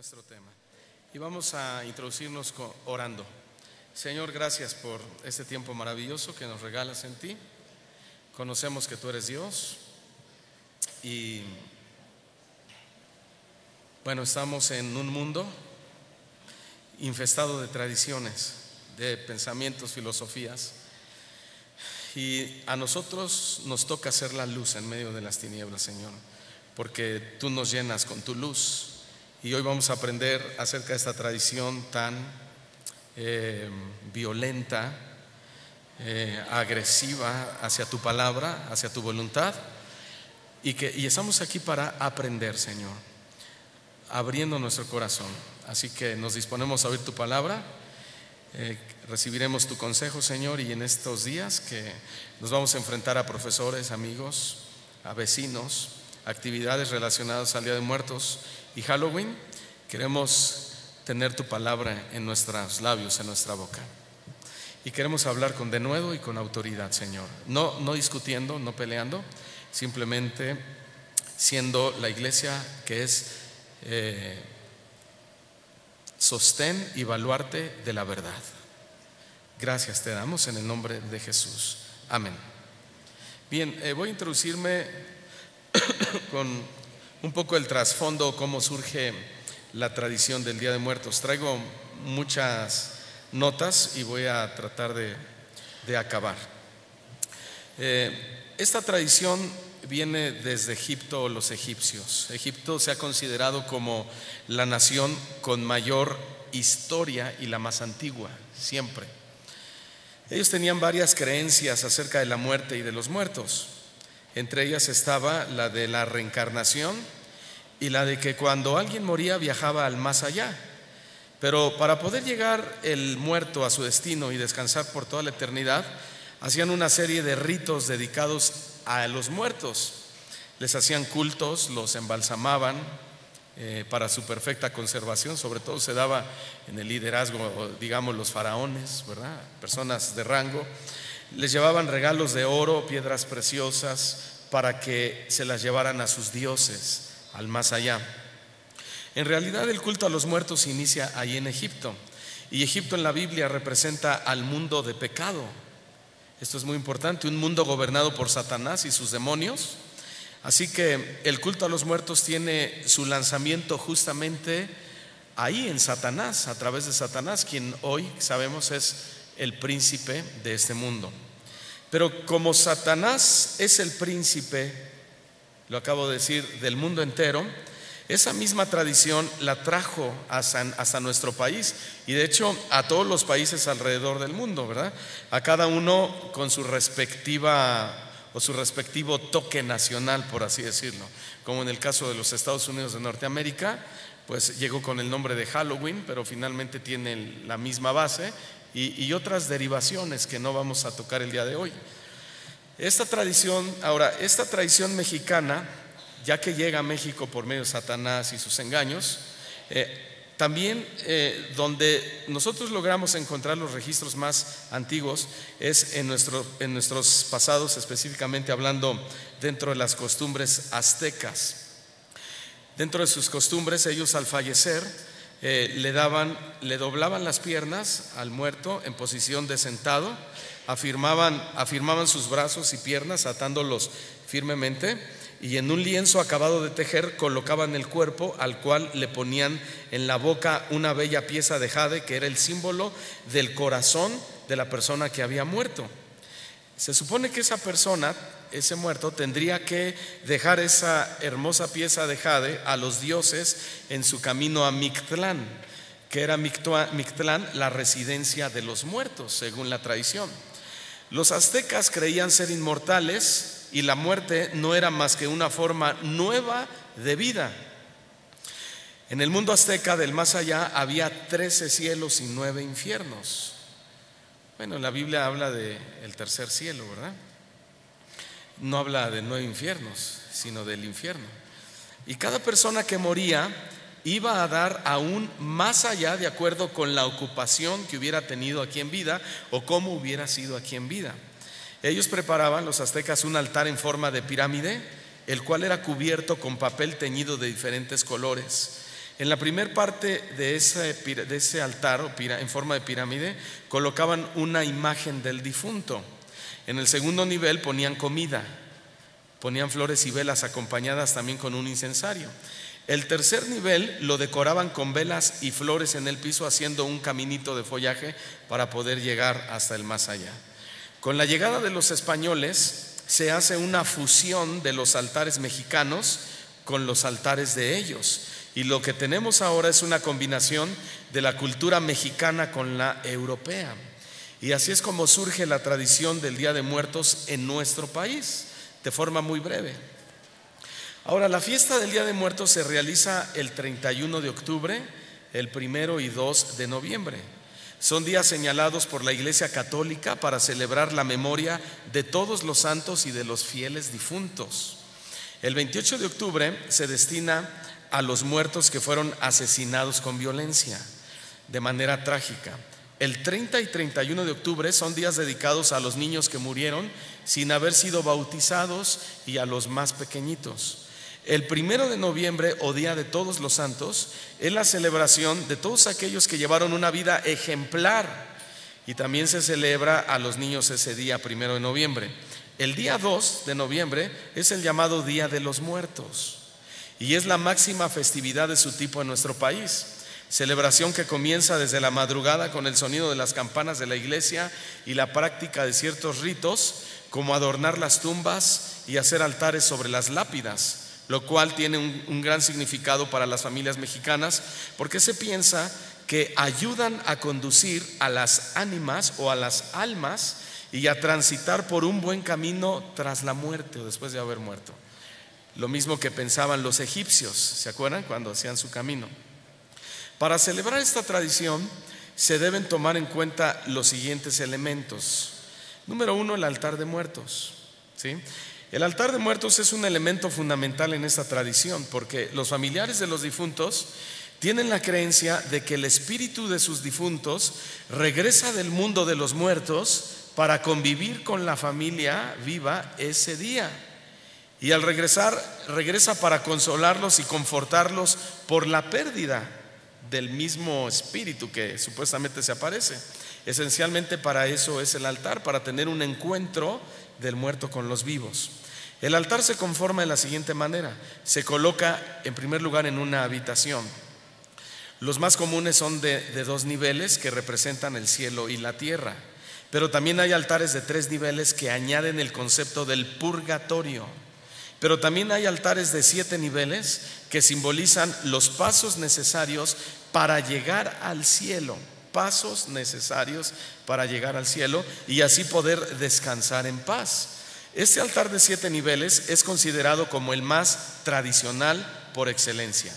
nuestro tema y vamos a introducirnos orando. Señor, gracias por este tiempo maravilloso que nos regalas en ti. Conocemos que tú eres Dios y bueno, estamos en un mundo infestado de tradiciones, de pensamientos, filosofías, y a nosotros nos toca ser la luz en medio de las tinieblas, Señor, porque tú nos llenas con tu luz. Y hoy vamos a aprender acerca de esta tradición tan violenta, agresiva hacia tu palabra, hacia tu voluntad, y estamos aquí para aprender, Señor, abriendo nuestro corazón. Así que nos disponemos a oír tu palabra, recibiremos tu consejo, Señor, y en estos días que nos vamos a enfrentar a profesores, amigos, a vecinos, actividades relacionadas al Día de Muertos y Halloween, queremos tener tu palabra en nuestros labios, en nuestra boca, y queremos hablar con denuedo y con autoridad, Señor, no discutiendo, no peleando, simplemente siendo la iglesia que es sostén y baluarte de la verdad. Gracias te damos en el nombre de Jesús, amén. Bien, voy a introducirme con un poco el trasfondo, cómo surge la tradición del Día de Muertos. Traigo muchas notas y voy a tratar de acabar. Esta tradición viene desde Egipto o los egipcios. Egipto se ha considerado como la nación con mayor historia y la más antigua, siempre. Ellos tenían varias creencias acerca de la muerte y de los muertos. Entre ellas estaba la de la reencarnación y la de que cuando alguien moría viajaba al más allá. Pero para poder llegar el muerto a su destino y descansar por toda la eternidad, hacían una serie de ritos dedicados a los muertos. Les hacían cultos, los embalsamaban para su perfecta conservación. Sobre todo se daba en el liderazgo, digamos, los faraones, ¿verdad? Personas de rango. Les llevaban regalos de oro, piedras preciosas, para que se las llevaran a sus dioses, al más allá. En realidad el culto a los muertos inicia ahí en Egipto, y Egipto en la Biblia representa al mundo de pecado. Esto es muy importante, un mundo gobernado por Satanás y sus demonios. Así que el culto a los muertos tiene su lanzamiento justamente ahí en Satanás, a través de Satanás, quien hoy sabemos es el príncipe de este mundo. Pero como Satanás es el príncipe, lo acabo de decir, del mundo entero, esa misma tradición la trajo hasta nuestro país, y de hecho a todos los países alrededor del mundo, ¿verdad? A cada uno con su respectiva o su respectivo toque nacional, por así decirlo. Como en el caso de los Estados Unidos de Norteamérica, pues llegó con el nombre de Halloween, pero finalmente tiene la misma base y otras derivaciones que no vamos a tocar el día de hoy. Esta tradición mexicana, ya que llega a México por medio de Satanás y sus engaños, también donde nosotros logramos encontrar los registros más antiguos es en nuestros pasados, específicamente hablando dentro de las costumbres aztecas. Dentro de sus costumbres, ellos al fallecer le doblaban las piernas al muerto en posición de sentado, afirmaban sus brazos y piernas atándolos firmemente, y en un lienzo acabado de tejer colocaban el cuerpo, al cual le ponían en la boca una bella pieza de jade que era el símbolo del corazón de la persona que había muerto. Se supone que esa persona, ese muerto, tendría que dejar esa hermosa pieza de jade a los dioses en su camino a Mictlán, que era Mictlán la residencia de los muertos, según la tradición. Los aztecas creían ser inmortales y la muerte no era más que una forma nueva de vida. En el mundo azteca del más allá había 13 cielos y 9 infiernos. Bueno, la Biblia habla del tercer cielo, ¿verdad? No habla de 9 infiernos, sino del infierno. Y cada persona que moría iba a dar aún más allá de acuerdo con la ocupación que hubiera tenido aquí en vida o cómo hubiera sido aquí en vida. Ellos preparaban, los aztecas, un altar en forma de pirámide, el cual era cubierto con papel teñido de diferentes colores. En la primera parte de ese altar en forma de pirámide colocaban una imagen del difunto. En el segundo nivel ponían comida, ponían flores y velas acompañadas también con un incensario. El tercer nivel lo decoraban con velas y flores en el piso, haciendo un caminito de follaje para poder llegar hasta el más allá. Con la llegada de los españoles se hace una fusión de los altares mexicanos con los altares de ellos, y lo que tenemos ahora es una combinación de la cultura mexicana con la europea. Y así es como surge la tradición del Día de Muertos en nuestro país, de forma muy breve. Ahora, la fiesta del Día de Muertos se realiza el 31 de octubre, el 1 y 2 de noviembre. Son días señalados por la Iglesia Católica para celebrar la memoria de todos los santos y de los fieles difuntos. El 28 de octubre se destina a los muertos que fueron asesinados con violencia, de manera trágica. El 30 y 31 de octubre son días dedicados a los niños que murieron sin haber sido bautizados y a los más pequeñitos. El 1 de noviembre, o Día de Todos los Santos, es la celebración de todos aquellos que llevaron una vida ejemplar, y también se celebra a los niños ese día, 1 de noviembre. El día 2 de noviembre es el llamado Día de los Muertos, y es la máxima festividad de su tipo en nuestro país. Celebración que comienza desde la madrugada con el sonido de las campanas de la iglesia y la práctica de ciertos ritos, como adornar las tumbas y hacer altares sobre las lápidas, lo cual tiene un gran significado para las familias mexicanas, porque se piensa que ayudan a conducir a las ánimas o a las almas y a transitar por un buen camino tras la muerte o después de haber muerto. Lo mismo que pensaban los egipcios, ¿se acuerdan? Cuando hacían su camino. Para celebrar esta tradición se deben tomar en cuenta los siguientes elementos. Número 1, el altar de muertos, ¿sí? El altar de muertos es un elemento fundamental en esta tradición, porque los familiares de los difuntos tienen la creencia de que el espíritu de sus difuntos regresa del mundo de los muertos para convivir con la familia viva ese día. Y al regresar, regresa para consolarlos y confortarlos por la pérdida del mismo espíritu que supuestamente se aparece. Esencialmente para eso es el altar, para tener un encuentro del muerto con los vivos. El altar se conforma de la siguiente manera: se coloca en primer lugar en una habitación. Los más comunes son de 2 niveles que representan el cielo y la tierra, pero también hay altares de 3 niveles que añaden el concepto del purgatorio. Pero también hay altares de 7 niveles que simbolizan los pasos necesarios para llegar al cielo, pasos necesarios para llegar al cielo y así poder descansar en paz. Este altar de 7 niveles es considerado como el más tradicional por excelencia.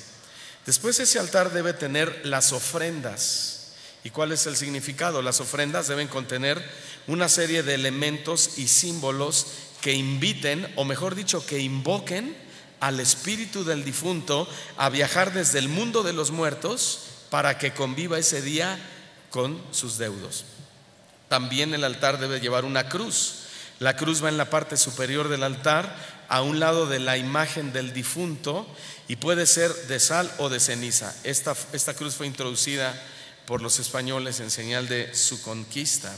Después, ese altar debe tener las ofrendas. ¿Y cuál es el significado? Las ofrendas deben contener una serie de elementos y símbolos que inviten, o mejor dicho, que invoquen al espíritu del difunto a viajar desde el mundo de los muertos para que conviva ese día con sus deudos. También el altar debe llevar una cruz. La cruz va en la parte superior del altar, a un lado de la imagen del difunto, y puede ser de sal o de ceniza. Esta cruz fue introducida por los españoles en señal de su conquista.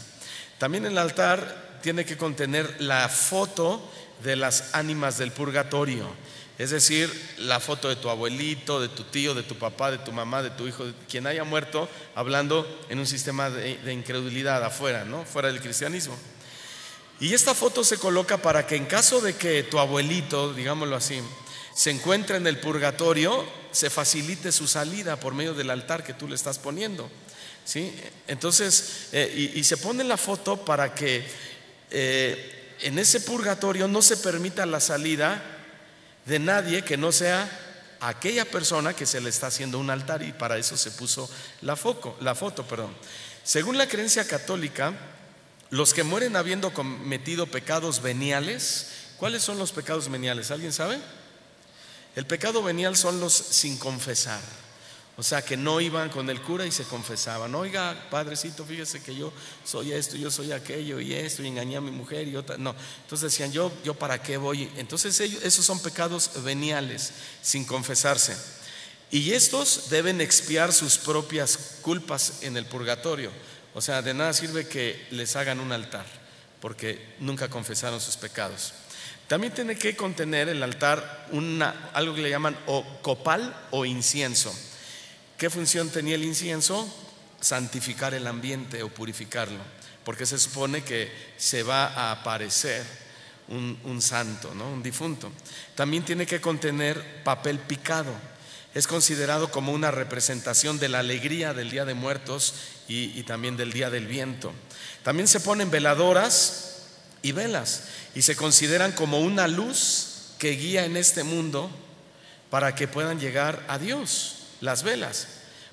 También el altar tiene que contener la foto de las ánimas del purgatorio, es decir, la foto de tu abuelito, de tu tío, de tu papá, de tu mamá, de tu hijo, de quien haya muerto, hablando en un sistema de incredulidad afuera, ¿no? Fuera del cristianismo. Y esta foto se coloca para que en caso de que tu abuelito, digámoslo así, se encuentre en el purgatorio, se facilite su salida por medio del altar que tú le estás poniendo, ¿sí? Entonces, y se pone la foto para que en ese purgatorio no se permita la salida de nadie que no sea aquella persona que se le está haciendo un altar, y para eso se puso la foto. Según la creencia católica, los que mueren habiendo cometido pecados veniales, ¿cuáles son los pecados veniales? ¿Alguien sabe? El pecado venial son los sin confesar, o sea, que no iban con el cura y se confesaban. Oiga, padrecito, fíjese que yo soy esto, yo soy aquello y esto, y engañé a mi mujer y otra. No, entonces decían, yo para qué voy. Entonces esos son pecados veniales, sin confesarse. y estos deben expiar sus propias culpas en el purgatorio. O sea, de nada sirve que les hagan un altar, porque nunca confesaron sus pecados. También tiene que contener el altar algo que le llaman copal o incienso. ¿Qué función tenía el incienso? Santificar el ambiente o purificarlo, porque se supone que se va a aparecer un santo, ¿no? Un difunto. También tiene que contener papel picado. Es considerado como una representación de la alegría del Día de Muertos y también del Día del Viento. También se ponen veladoras y velas, y se consideran como una luz que guía en este mundo para que puedan llegar a Dios. Las velas,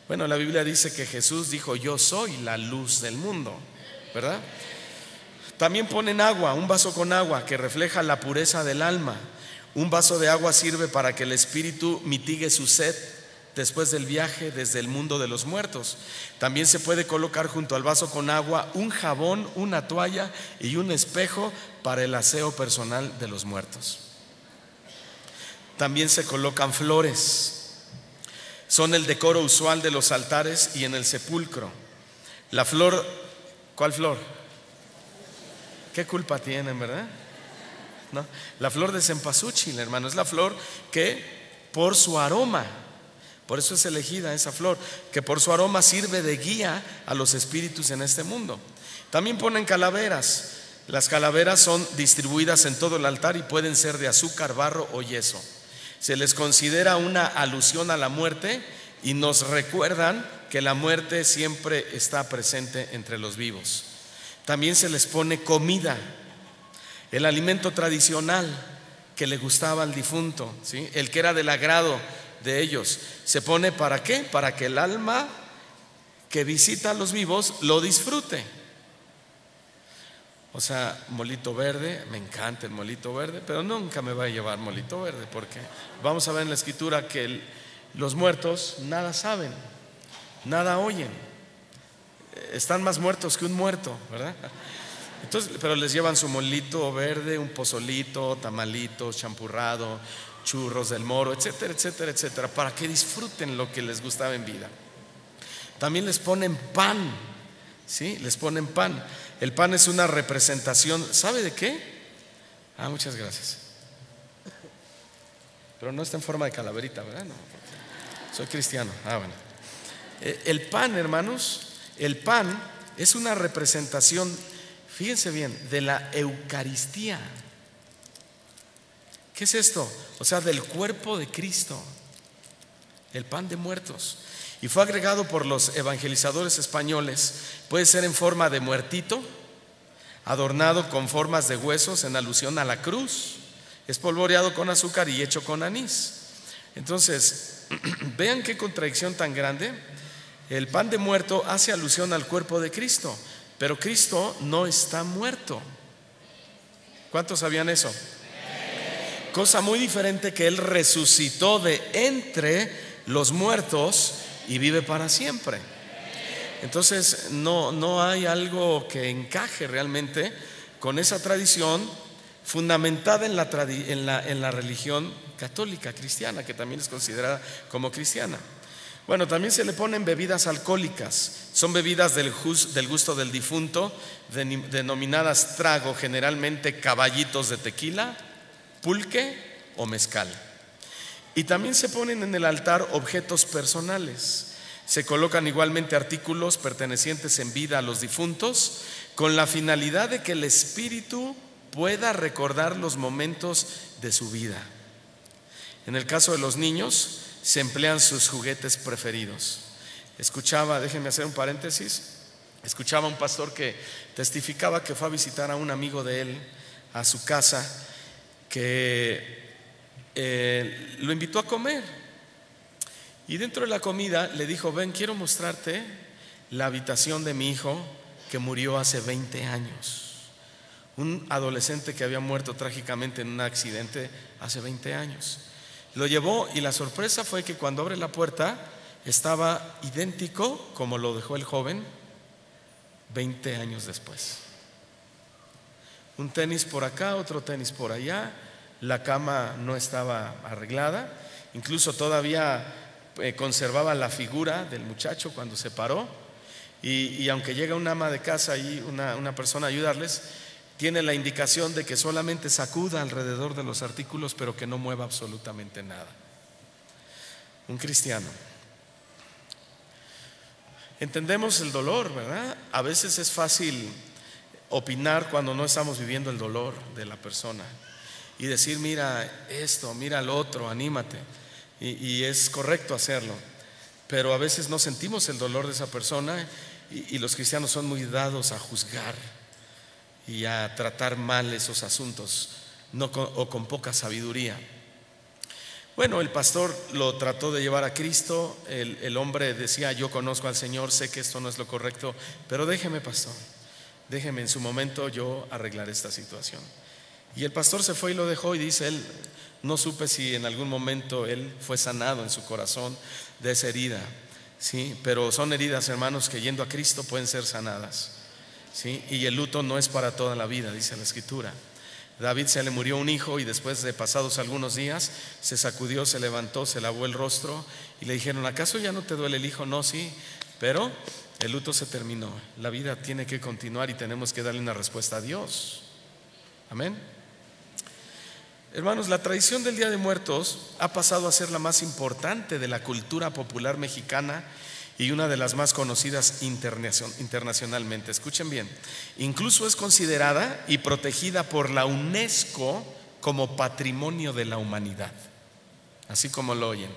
bueno, la Biblia dice que Jesús dijo: yo soy la luz del mundo, ¿verdad? También ponen agua, un vaso con agua que refleja la pureza del alma. Un vaso de agua sirve para que el espíritu mitigue su sed después del viaje desde el mundo de los muertos. También se puede colocar junto al vaso con agua un jabón, una toalla y un espejo para el aseo personal de los muertos. También se colocan flores. Son el decoro usual de los altares y en el sepulcro. La flor, ¿cuál flor? ¿Qué culpa tienen, verdad? ¿No? La flor de cempasúchil, hermano, es la flor que por su aroma, por eso es elegida esa flor, que por su aroma sirve de guía a los espíritus en este mundo. También ponen calaveras. Las calaveras son distribuidas en todo el altar y pueden ser de azúcar, barro o yeso. Se les considera una alusión a la muerte y nos recuerdan que la muerte siempre está presente entre los vivos. También se les pone comida, el alimento tradicional que le gustaba al difunto, ¿sí? El que era del agrado de ellos. ¿Se pone para qué? Para que el alma que visita a los vivos lo disfrute. O sea, molito verde, me encanta el molito verde, pero nunca me va a llevar molito verde, porque vamos a ver en la escritura que los muertos nada saben, nada oyen, están más muertos que un muerto, ¿verdad? Entonces, pero les llevan su molito verde, un pozolito, tamalitos, champurrado, churros del moro, etcétera, etcétera, etcétera, para que disfruten lo que les gustaba en vida. También les ponen pan, ¿sí? Les ponen pan. El pan es una representación, ¿sabe de qué? Muchas gracias. Pero no está en forma de calaverita, ¿verdad? No, soy cristiano. Bueno. El pan, hermanos, el pan es una representación, fíjense bien, de la Eucaristía. ¿Qué es esto? O sea, del cuerpo de Cristo, el pan de muertos. Y fue agregado por los evangelizadores españoles. Puede ser en forma de muertito, adornado con formas de huesos en alusión a la cruz, espolvoreado con azúcar y hecho con anís. Entonces, vean qué contradicción tan grande. El pan de muerto hace alusión al cuerpo de Cristo, pero Cristo no está muerto. ¿Cuántos sabían eso? Cosa muy diferente, que Él resucitó de entre los muertos y vive para siempre. Entonces no hay algo que encaje realmente con esa tradición fundamentada en la religión católica cristiana, que también es considerada como cristiana. Bueno, también se le ponen bebidas alcohólicas. Son bebidas del gusto del difunto, denominadas trago, generalmente caballitos de tequila, pulque o mezcal. Y también se ponen en el altar objetos personales. Se colocan igualmente artículos pertenecientes en vida a los difuntos, con la finalidad de que el espíritu pueda recordar los momentos de su vida. En el caso de los niños, se emplean sus juguetes preferidos. Déjenme hacer un paréntesis. Escuchaba a un pastor que testificaba que fue a visitar a un amigo de él a su casa, que lo invitó a comer, y dentro de la comida le dijo: ven, quiero mostrarte la habitación de mi hijo que murió hace 20 años. Un adolescente que había muerto trágicamente en un accidente hace 20 años. Lo llevó y la sorpresa fue que cuando abre la puerta estaba idéntico como lo dejó el joven 20 años después. Un tenis por acá, otro tenis por allá. La cama no estaba arreglada, incluso todavía conservaba la figura del muchacho cuando se paró, y aunque llega una ama de casa y una persona a ayudarles, tiene la indicación de que solamente sacuda alrededor de los artículos, pero que no mueva absolutamente nada. Un cristiano. Entendemos el dolor, ¿verdad? A veces es fácil opinar cuando no estamos viviendo el dolor de la persona y decir: mira esto, mira lo otro, anímate. Y es correcto hacerlo, pero a veces no sentimos el dolor de esa persona, y los cristianos son muy dados a juzgar y a tratar mal esos asuntos, o con poca sabiduría. Bueno, el pastor lo trató de llevar a Cristo. El hombre decía: yo conozco al Señor, sé que esto no es lo correcto, pero déjeme, pastor, déjeme, en su momento yo arreglaré esta situación. Y el pastor se fue y lo dejó, y dice él: no supe si en algún momento él fue sanado en su corazón de esa herida, ¿sí? Pero son heridas, hermanos, que yendo a Cristo pueden ser sanadas, ¿sí? Y el luto no es para toda la vida, dice la Escritura. David se le murió un hijo, y después de pasados algunos días se sacudió, se levantó, se lavó el rostro, y le dijeron: ¿acaso ya no te duele el hijo? No, sí, pero el luto se terminó. La vida tiene que continuar y tenemos que darle una respuesta a Dios. Amén. Hermanos, la tradición del Día de Muertos ha pasado a ser la más importante de la cultura popular mexicana y una de las más conocidas internacionalmente. Escuchen bien, incluso es considerada y protegida por la UNESCO como Patrimonio de la Humanidad, así como lo oyen.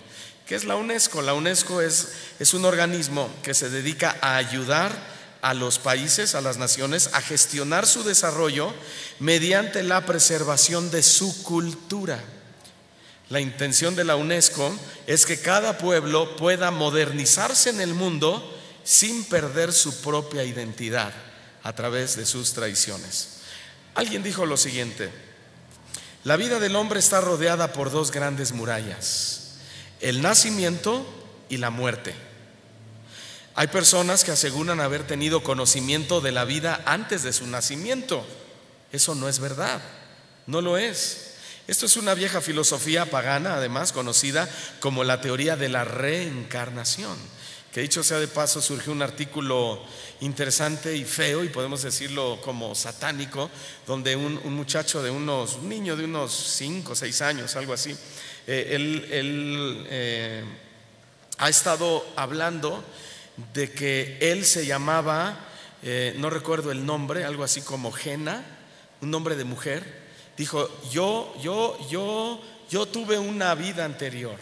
¿Qué es la UNESCO? La UNESCO es un organismo que se dedica a ayudar a los países, a las naciones, a gestionar su desarrollo mediante la preservación de su cultura. La intención de la UNESCO es que cada pueblo pueda modernizarse en el mundo sin perder su propia identidad a través de sus tradiciones. Alguien dijo lo siguiente: la vida del hombre está rodeada por dos grandes murallas: el nacimiento y la muerte. Hay personas que aseguran haber tenido conocimiento de la vida antes de su nacimiento. Eso no es verdad, no lo es. Esto es una vieja filosofía pagana, además conocida como la teoría de la reencarnación, que dicho sea de paso surgió un artículo interesante y feo, y podemos decirlo como satánico, donde un niño de unos 5 o 6 años, algo así, él ha estado hablando de que él se llamaba, no recuerdo el nombre, algo así como Jena, un nombre de mujer. Dijo: yo tuve una vida anterior,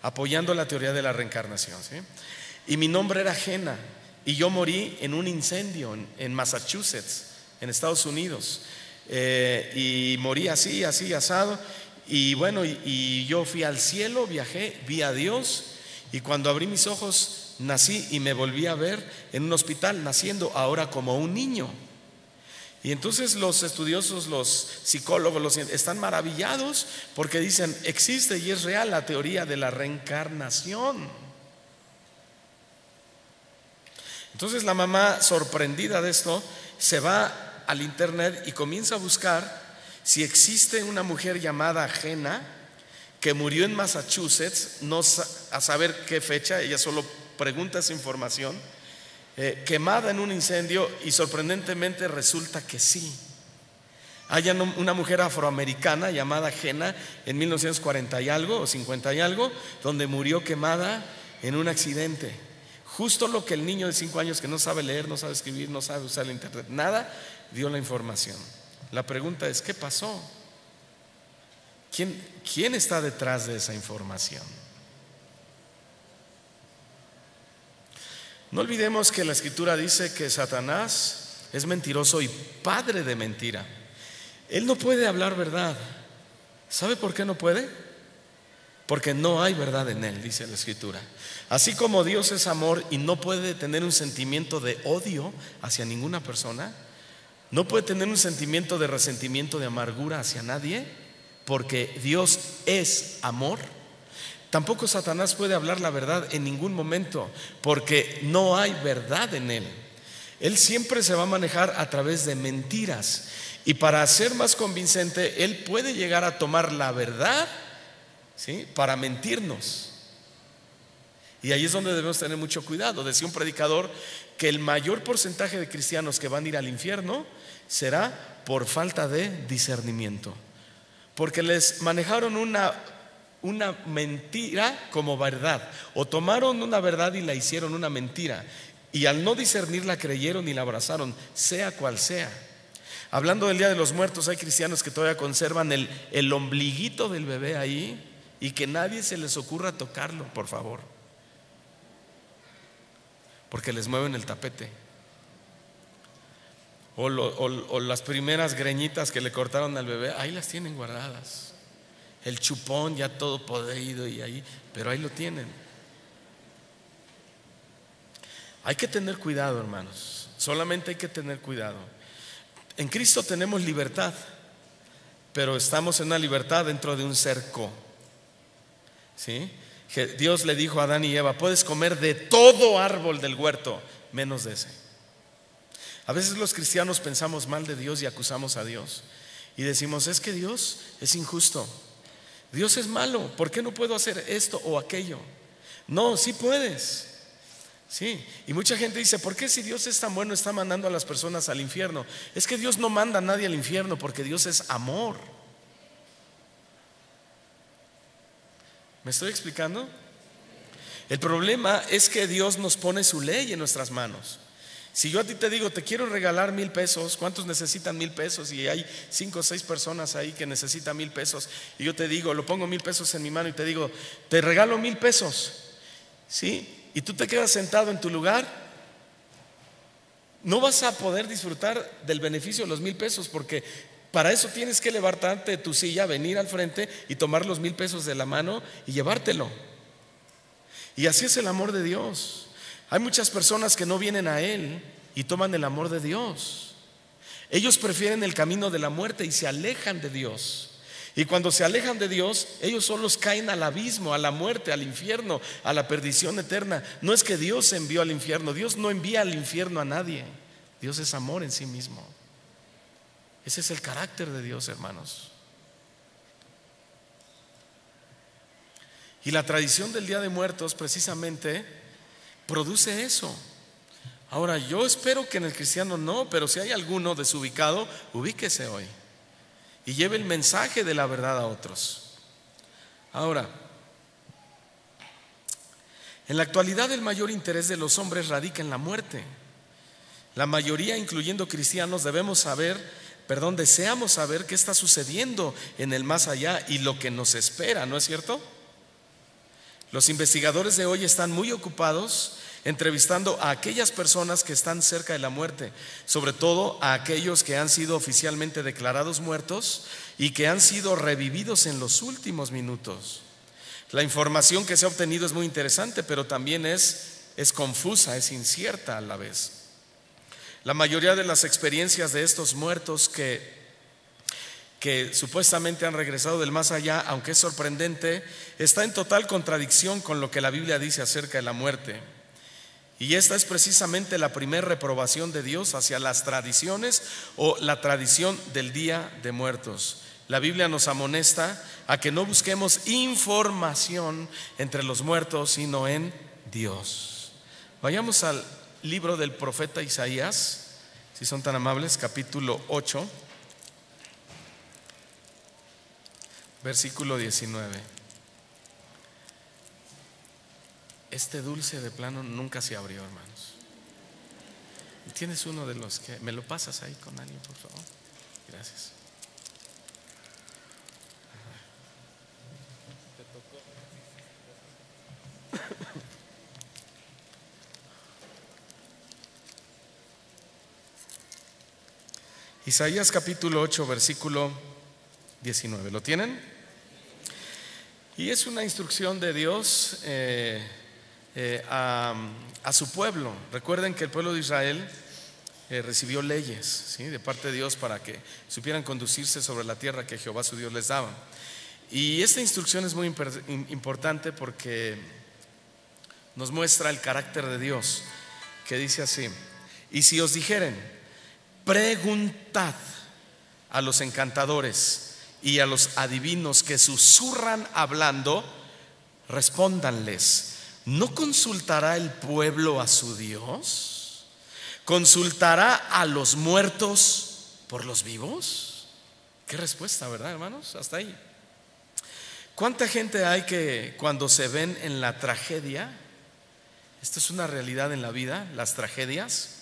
apoyando la teoría de la reencarnación, ¿sí? Y mi nombre era Jena, y yo morí en un incendio en Massachusetts, en Estados Unidos, y morí así, asado. Y bueno, y yo fui al cielo, viajé, vi a Dios, y cuando abrí mis ojos nací y me volví a ver en un hospital, naciendo ahora como un niño. Y entonces los estudiosos, los psicólogos, están maravillados porque dicen: existe y es real la teoría de la reencarnación. Entonces la mamá, sorprendida de esto, se va al internet y comienza a buscar si existe una mujer llamada Jena que murió en Massachusetts, no a saber qué fecha, ella solo pregunta esa información, quemada en un incendio, y sorprendentemente resulta que sí. Hay una mujer afroamericana llamada Jena en 1940 y algo o 50 y algo, donde murió quemada en un accidente. Justo lo que el niño de 5 años, que no sabe leer, no sabe escribir, no sabe usar el internet, nada, dio la información. La pregunta es: ¿qué pasó? ¿Quién está detrás de esa información? No olvidemos que la Escritura dice que Satanás es mentiroso y padre de mentira. Él no puede hablar verdad. ¿Sabe por qué no puede? Porque no hay verdad en él, dice la Escritura. Así como Dios es amor y no puede tener un sentimiento de odio hacia ninguna persona, no puede tener un sentimiento de resentimiento, de amargura hacia nadie, porque Dios es amor. Tampoco Satanás puede hablar la verdad en ningún momento, porque no hay verdad en él. Él siempre se va a manejar a través de mentiras, y para ser más convincente, él puede llegar a tomar la verdad, ¿sí?, para mentirnos. Y ahí es donde debemos tener mucho cuidado. Decía un predicador que el mayor porcentaje de cristianos que van a ir al infierno será por falta de discernimiento, porque les manejaron una mentira como verdad, o tomaron una verdad y la hicieron una mentira, y al no discernirla creyeron y la abrazaron, sea cual sea. Hablando del Día de los Muertos, hay cristianos que todavía conservan el ombliguito del bebé ahí, y que nadie se les ocurra tocarlo, por favor, porque les mueven el tapete. O las primeras greñitas que le cortaron al bebé, ahí las tienen guardadas. El chupón ya todo podrido y ahí, pero ahí lo tienen. Hay que tener cuidado, hermanos. Solamente hay que tener cuidado. En Cristo tenemos libertad, pero estamos en una libertad dentro de un cerco. ¿Sí? Dios le dijo a Adán y Eva: puedes comer de todo árbol del huerto, menos de ese. A veces los cristianos pensamos mal de Dios y acusamos a Dios y decimos: es que Dios es injusto, Dios es malo, ¿por qué no puedo hacer esto o aquello? No, sí puedes. Sí, y mucha gente dice: ¿por qué si Dios es tan bueno está mandando a las personas al infierno? Es que Dios no manda a nadie al infierno, porque Dios es amor. ¿Me estoy explicando? El problema es que Dios nos pone su ley en nuestras manos. Si yo a ti te digo: te quiero regalar 1,000 pesos, ¿cuántos necesitan 1,000 pesos? Y hay 5 o 6 personas ahí que necesitan 1,000 pesos. Y yo te digo, lo pongo 1,000 pesos en mi mano y te digo: te regalo 1,000 pesos. ¿Sí? Y tú te quedas sentado en tu lugar, no vas a poder disfrutar del beneficio de los 1,000 pesos, porque para eso tienes que levantarte de tu silla, venir al frente y tomar los 1,000 pesos de la mano y llevártelo. Y así es el amor de Dios. Hay muchas personas que no vienen a Él y toman el amor de Dios. Ellos prefieren el camino de la muerte y se alejan de Dios. Y cuando se alejan de Dios, ellos solos caen al abismo, a la muerte, al infierno, a la perdición eterna. No es que Dios envió al infierno, Dios no envía al infierno a nadie. Dios es amor en sí mismo. Ese es el carácter de Dios, hermanos. Y la tradición del Día de Muertos precisamente produce eso. Ahora, yo espero que en el cristiano no, pero si hay alguno desubicado, ubíquese hoy y lleve el mensaje de la verdad a otros. Ahora, en la actualidad el mayor interés de los hombres radica en la muerte. La mayoría, incluyendo cristianos, deseamos saber qué está sucediendo en el más allá y lo que nos espera, ¿no es cierto? Los investigadores de hoy están muy ocupados entrevistando a aquellas personas que están cerca de la muerte, sobre todo a aquellos que han sido oficialmente declarados muertos y que han sido revividos en los últimos minutos. La información que se ha obtenido es muy interesante, pero también es confusa, es incierta a la vez. La mayoría de las experiencias de estos muertos que supuestamente han regresado del más allá, aunque es sorprendente, está en total contradicción con lo que la Biblia dice acerca de la muerte. Y esta es precisamente la primera reprobación de Dios hacia las tradiciones o la tradición del Día de Muertos. La Biblia nos amonesta a que no busquemos información entre los muertos, sino en Dios. Vayamos al libro del profeta Isaías, si son tan amables, capítulo 8, versículo 19. Este dulce de plano nunca se abrió, hermanos. ¿Tienes uno de los que me lo pasas ahí con alguien, por favor? Gracias. Isaías capítulo 8, versículo 19. ¿Lo tienen? Y es una instrucción de Dios a su pueblo. Recuerden que el pueblo de Israel recibió leyes, ¿sí?, de parte de Dios para que supieran conducirse sobre la tierra que Jehová su Dios les daba. Y esta instrucción es muy importante porque nos muestra el carácter de Dios, que dice así: y si os dijeren, preguntad a los encantadores y a los adivinos que susurran hablando, respóndanles: ¿no consultará el pueblo a su Dios? ¿Consultará a los muertos por los vivos? Qué respuesta, ¿verdad, hermanos? Hasta ahí. ¿Cuánta gente hay que cuando se ven en la tragedia? Esto es una realidad en la vida, las tragedias.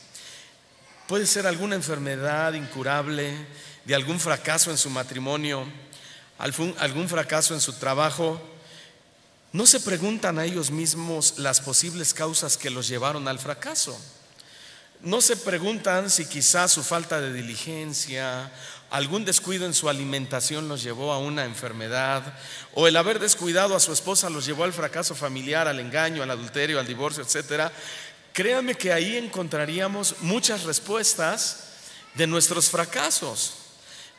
Puede ser alguna enfermedad incurable, de algún fracaso en su matrimonio, algún fracaso en su trabajo. No se preguntan a ellos mismos las posibles causas que los llevaron al fracaso. No se preguntan si quizás su falta de diligencia, algún descuido en su alimentación los llevó a una enfermedad, o el haber descuidado a su esposa los llevó al fracaso familiar, al engaño, al adulterio, al divorcio, etcétera. Créanme que ahí encontraríamos muchas respuestas de nuestros fracasos.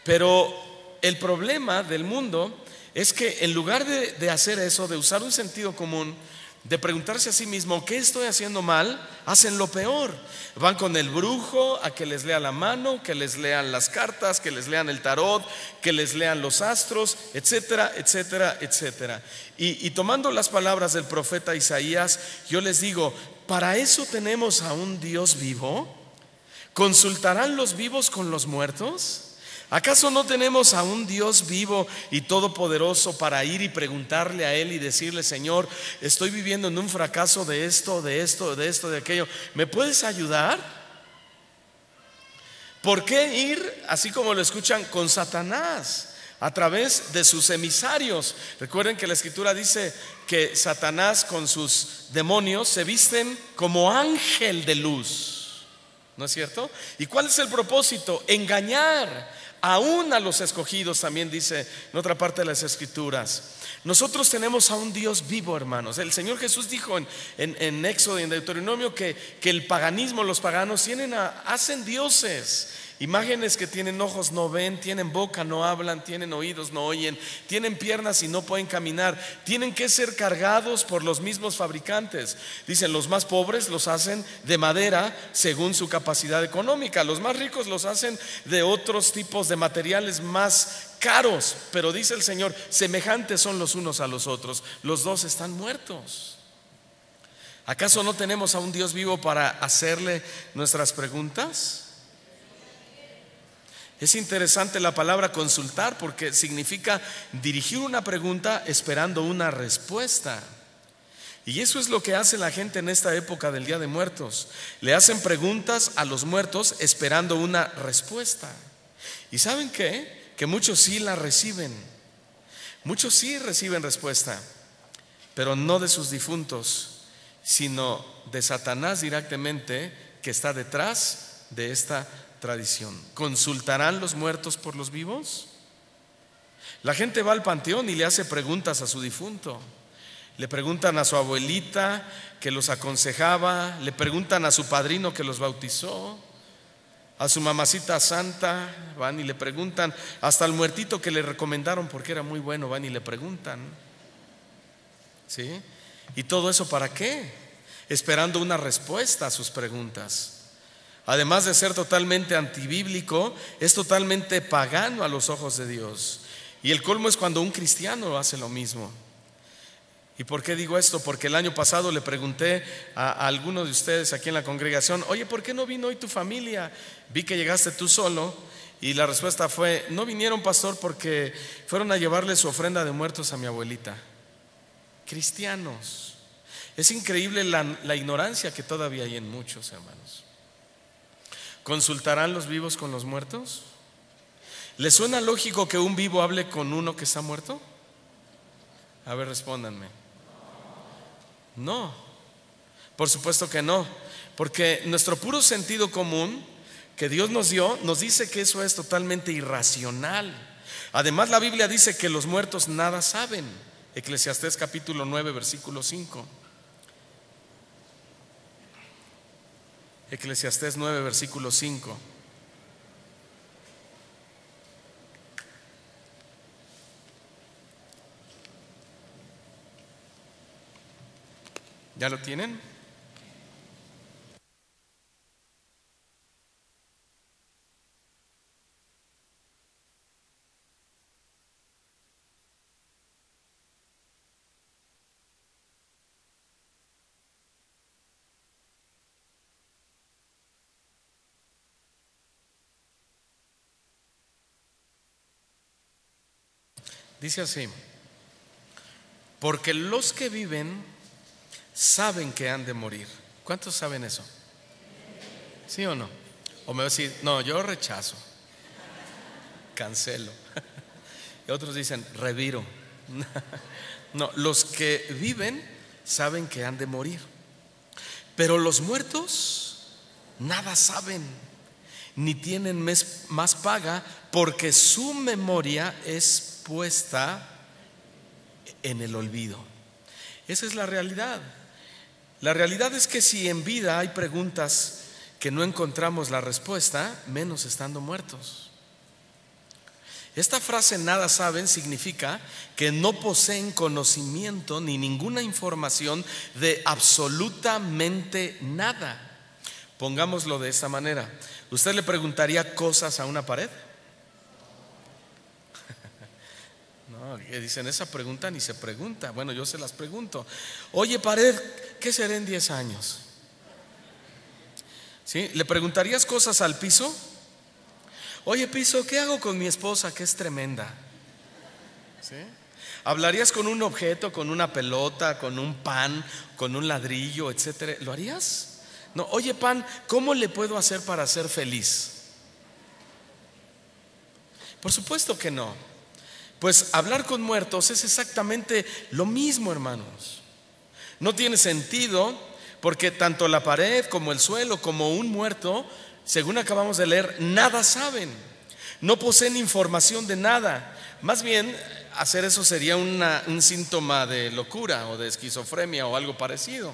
Pero el problema del mundo es que en lugar de hacer eso, de usar un sentido común, de preguntarse a sí mismo ¿qué estoy haciendo mal?, hacen lo peor. Van con el brujo a que les lea la mano, que les lean las cartas, que les lean el tarot, que les lean los astros, etcétera, etcétera, etcétera. Y tomando las palabras del profeta Isaías, yo les digo, ¿para eso tenemos a un Dios vivo? ¿Consultarán los vivos con los muertos? ¿Acaso no tenemos a un Dios vivo y todopoderoso para ir y preguntarle a Él y decirle: Señor, estoy viviendo en un fracaso de esto, de esto, de esto, de aquello, ¿me puedes ayudar? ¿Por qué ir, así como lo escuchan, con Satanás a través de sus emisarios? Recuerden que la Escritura dice que Satanás con sus demonios se visten como ángel de luz, ¿no es cierto? ¿Y cuál es el propósito? Engañar aún a los escogidos, también dice en otra parte de las Escrituras. Nosotros tenemos a un Dios vivo, hermanos. El Señor Jesús dijo en Éxodo y en Deuteronomio que el paganismo, los paganos hacen dioses, imágenes que tienen ojos no ven, tienen boca no hablan, tienen oídos no oyen, tienen piernas y no pueden caminar, tienen que ser cargados por los mismos fabricantes. Dicen, los más pobres los hacen de madera según su capacidad económica, los más ricos los hacen de otros tipos de materiales más caros, pero dice el Señor, semejantes son los unos a los otros, los dos están muertos. ¿Acaso no tenemos a un Dios vivo para hacerle nuestras preguntas? Es interesante la palabra consultar porque significa dirigir una pregunta esperando una respuesta. Y eso es lo que hace la gente en esta época del Día de Muertos. Le hacen preguntas a los muertos esperando una respuesta. ¿Y saben qué? Que muchos sí la reciben. Muchos sí reciben respuesta, pero no de sus difuntos, sino de Satanás directamente, que está detrás de esta tradición. ¿Consultarán los muertos por los vivos? La gente va al panteón y le hace preguntas a su difunto. Le preguntan a su abuelita que los aconsejaba, le preguntan a su padrino que los bautizó, a su mamacita santa, van y le preguntan, hasta al muertito que le recomendaron porque era muy bueno, van y le preguntan. ¿Sí? ¿Y todo eso para qué? Esperando una respuesta a sus preguntas. Además de ser totalmente antibíblico, es totalmente pagano a los ojos de Dios. Y el colmo es cuando un cristiano hace lo mismo. ¿Y por qué digo esto? Porque el año pasado le pregunté a alguno de ustedes aquí en la congregación: oye, ¿por qué no vino hoy tu familia? Vi que llegaste tú solo. Y la respuesta fue: no vinieron, pastor, porque fueron a llevarle su ofrenda de muertos a mi abuelita. Cristianos. Es increíble la ignorancia que todavía hay en muchos, hermanos. ¿Consultarán los vivos con los muertos? ¿Les suena lógico que un vivo hable con uno que está muerto? A ver, respóndanme. No, por supuesto que no, porque nuestro puro sentido común que Dios nos dio nos dice que eso es totalmente irracional. Además, la Biblia dice que los muertos nada saben. Eclesiastés capítulo 9 versículo 5. Eclesiastés 9 versículo 5. ¿Ya lo tienen? Dice así: porque los que viven saben que han de morir. ¿Cuántos saben eso? ¿Sí o no? O me va a decir, no, yo rechazo, cancelo. Y otros dicen, reviro. No, los que viven saben que han de morir, pero los muertos nada saben, ni tienen más paga, porque su memoria es puesta en el olvido. Esa es la realidad. La realidad es que si en vida hay preguntas que no encontramos la respuesta, menos estando muertos. Esta frase nada saben significa que no poseen conocimiento ni ninguna información de absolutamente nada. Pongámoslo de esta manera: ¿usted le preguntaría cosas a una pared? No, dicen, esa pregunta ni se pregunta. Bueno, yo se las pregunto. Oye, pared, ¿qué será en 10 años? ¿Sí? ¿Le preguntarías cosas al piso? Oye, piso, ¿qué hago con mi esposa que es tremenda? ¿Sí? ¿Hablarías con un objeto, con una pelota, con un pan, con un ladrillo, etcétera? ¿Lo harías? No. Oye, pan, ¿cómo le puedo hacer para ser feliz? Por supuesto que no. Pues hablar con muertos es exactamente lo mismo, hermanos. No tiene sentido, porque tanto la pared como el suelo como un muerto, según acabamos de leer, nada saben, no poseen información de nada. Más bien, hacer eso sería un síntoma de locura o de esquizofrenia o algo parecido.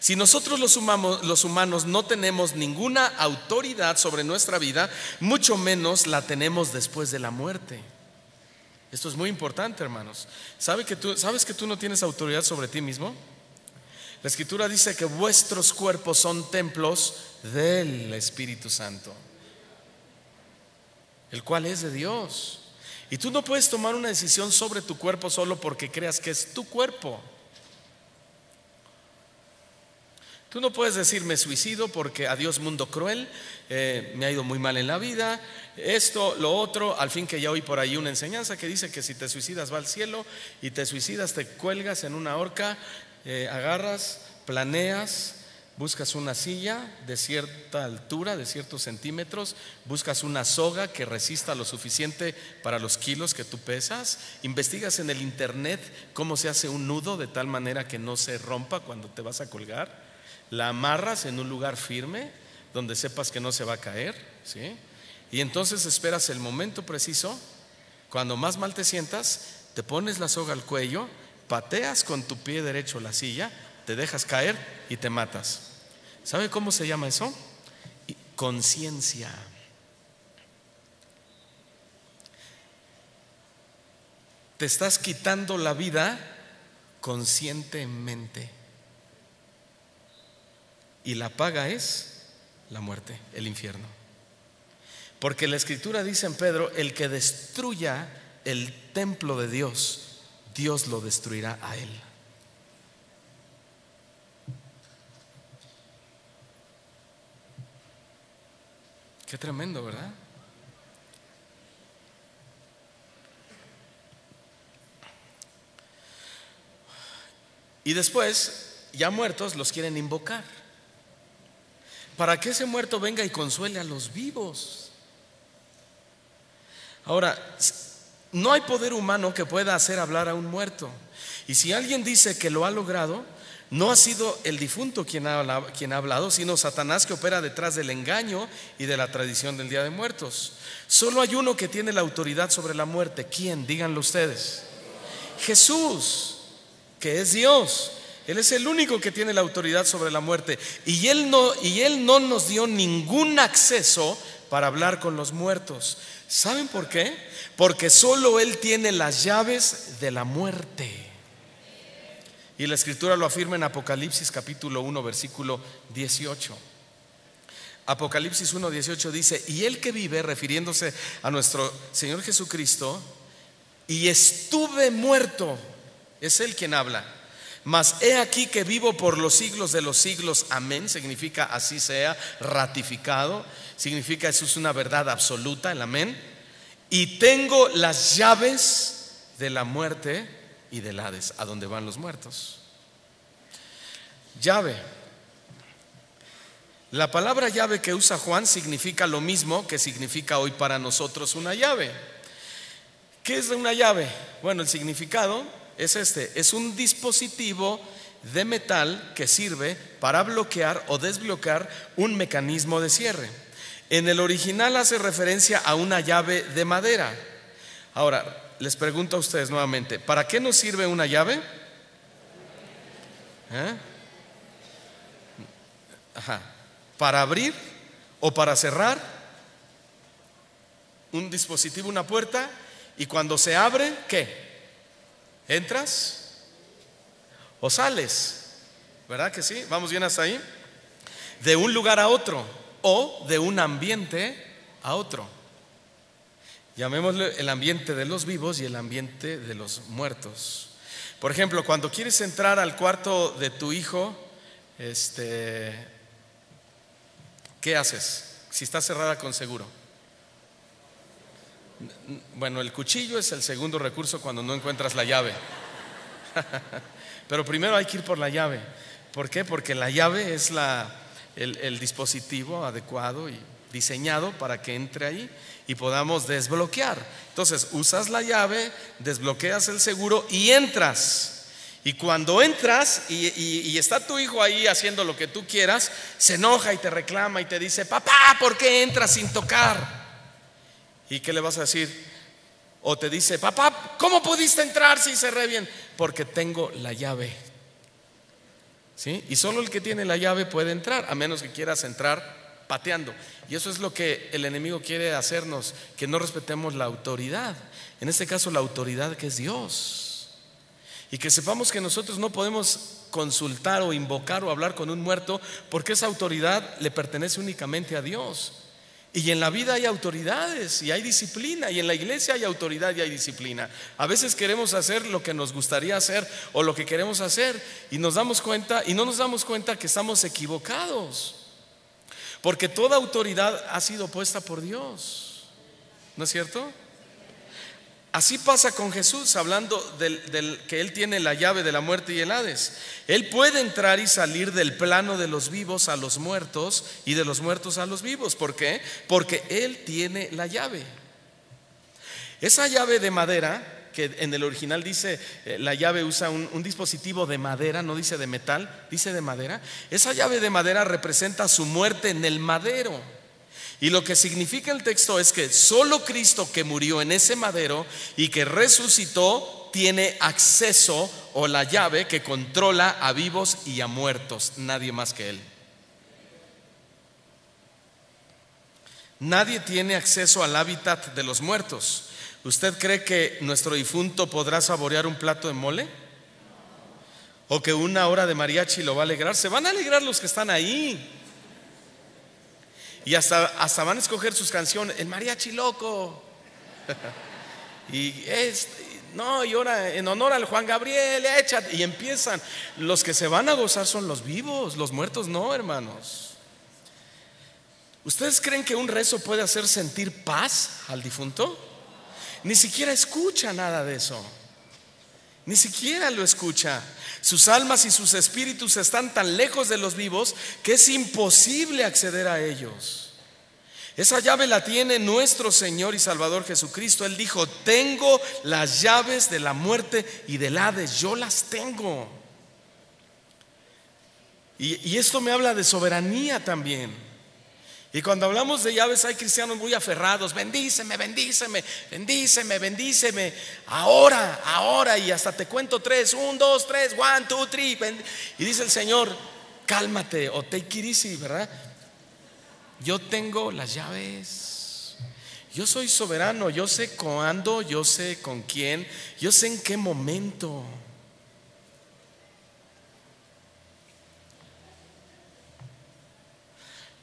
Si nosotros los humanos no tenemos ninguna autoridad sobre nuestra vida, mucho menos la tenemos después de la muerte. Esto es muy importante, hermanos. ¿Sabes que tú no tienes autoridad sobre ti mismo? La Escritura dice que vuestros cuerpos son templos del Espíritu Santo, el cual es de Dios. Y tú no puedes tomar una decisión sobre tu cuerpo solo porque creas que es tu cuerpo. Tú no puedes decir, me suicido porque adiós mundo cruel, me ha ido muy mal en la vida, esto, lo otro. Al fin que ya oí por ahí una enseñanza que dice que si te suicidas va al cielo, y te suicidas te cuelgas en una horca, agarras, planeas, buscas una silla de cierta altura, de ciertos centímetros, buscas una soga que resista lo suficiente para los kilos que tú pesas, investigas en el internet cómo se hace un nudo de tal manera que no se rompa cuando te vas a colgar, la amarras en un lugar firme donde sepas que no se va a caer, ¿sí? Y entonces esperas el momento preciso, cuando más mal te sientas, te pones la soga al cuello, pateas con tu pie derecho la silla, te dejas caer y te matas. ¿Sabe cómo se llama eso? Conciencia. Te estás quitando la vida conscientemente, y la paga es la muerte, el infierno. Porque la Escritura dice en Pedro, el que destruya el templo de Dios, Dios lo destruirá a él. Qué tremendo, ¿verdad? Y después, ya muertos, los quieren invocar para que ese muerto venga y consuele a los vivos. Ahora, no hay poder humano que pueda hacer hablar a un muerto. Y si alguien dice que lo ha logrado, no ha sido el difunto quien ha hablado, sino Satanás, que opera detrás del engaño y de la tradición del Día de Muertos. Solo hay uno que tiene la autoridad sobre la muerte. ¿Quién? Díganlo ustedes. Jesús, que es Dios. Él es el único que tiene la autoridad sobre la muerte. Y Él no nos dio ningún acceso para hablar con los muertos. ¿Saben por qué? Porque solo Él tiene las llaves de la muerte. Y la Escritura lo afirma en Apocalipsis capítulo 1 versículo 18. Apocalipsis 1:18 dice: y el que vive, refiriéndose a nuestro Señor Jesucristo, y estuve muerto, es Él quien habla, mas he aquí que vivo por los siglos de los siglos. Amén. Significa así sea, ratificado. Significa eso es una verdad absoluta, el amén. Y tengo las llaves de la muerte y del Hades, a donde van los muertos. Llave. La palabra llave que usa Juan significa lo mismo que significa hoy para nosotros una llave. ¿Qué es una llave? Bueno, el significado es es un dispositivo de metal que sirve para bloquear o desbloquear un mecanismo de cierre. En el original hace referencia a una llave de madera. Ahora, les pregunto a ustedes nuevamente, ¿para qué nos sirve una llave? ¿Para abrir o para cerrar un dispositivo, una puerta? Y cuando se abre, ¿qué? ¿Entras o sales? ¿Verdad que sí? ¿Vamos bien hasta ahí? De un lugar a otro o de un ambiente a otro. Llamémosle el ambiente de los vivos y el ambiente de los muertos. Por ejemplo, cuando quieres entrar al cuarto de tu hijo, ¿qué haces? Si está cerrada con seguro. Bueno, el cuchillo es el segundo recurso cuando no encuentras la llave. Pero primero hay que ir por la llave. ¿Por qué? Porque la llave es el dispositivo adecuado y diseñado para que entre ahí y podamos desbloquear. Entonces usas la llave, desbloqueas el seguro y entras. Y cuando entras y está tu hijo ahí haciendo lo que tú quieras, se enoja y te reclama y te dice: papá, ¿por qué entras sin tocar? ¿Y qué le vas a decir? O te dice: papá, ¿cómo pudiste entrar si cerré bien? Porque tengo la llave. ¿Sí? Y solo el que tiene la llave puede entrar, a menos que quieras entrar pateando. Y eso es lo que el enemigo quiere hacernos, que no respetemos la autoridad. En este caso la autoridad que es Dios. Y que sepamos que nosotros no podemos consultar o invocar o hablar con un muerto, porque esa autoridad le pertenece únicamente a Dios. Y en la vida hay autoridades y hay disciplina, y en la iglesia hay autoridad y hay disciplina. A veces queremos hacer lo que nos gustaría hacer o lo que queremos hacer y nos damos cuenta y no nos damos cuenta que estamos equivocados, porque toda autoridad ha sido puesta por Dios, ¿no es cierto? Así pasa con Jesús, hablando del que Él tiene la llave de la muerte y el Hades. Él puede entrar y salir del plano de los vivos a los muertos y de los muertos a los vivos. ¿Por qué? Porque Él tiene la llave. Esa llave de madera, que en el original dice, la llave usa un dispositivo de madera, no dice de metal, dice de madera. Esa llave de madera representa su muerte en el madero. Y lo que significa el texto es que solo Cristo, que murió en ese madero y que resucitó, tiene acceso o la llave que controla a vivos y a muertos, nadie más que Él. Nadie tiene acceso al hábitat de los muertos. ¿Usted cree que nuestro difunto podrá saborear un plato de mole? ¿O que una hora de mariachi lo va a alegrar? Se van a alegrar los que están ahí. Y hasta van a escoger sus canciones, el mariachi loco. Y ahora en honor al Juan Gabriel, échate. Y empiezan. Los que se van a gozar son los vivos, los muertos no, hermanos. ¿Ustedes creen que un rezo puede hacer sentir paz al difunto? Ni siquiera escucha nada de eso. Ni siquiera lo escucha. Sus almas y sus espíritus están tan lejos de los vivos que es imposible acceder a ellos. Esa llave la tiene nuestro Señor y Salvador Jesucristo. Él dijo: tengo las llaves de la muerte y del Hades. Yo las tengo. Y esto me habla de soberanía también. Y cuando hablamos de llaves hay cristianos muy aferrados: bendíceme, bendíceme, bendíceme, bendíceme, ahora, y hasta te cuento 3, 1, 2, 3, 1, 2, 3. Y dice el Señor: cálmate, o take it easy, ¿verdad? Yo tengo las llaves. Yo soy soberano, yo sé cuándo, yo sé con quién, yo sé en qué momento.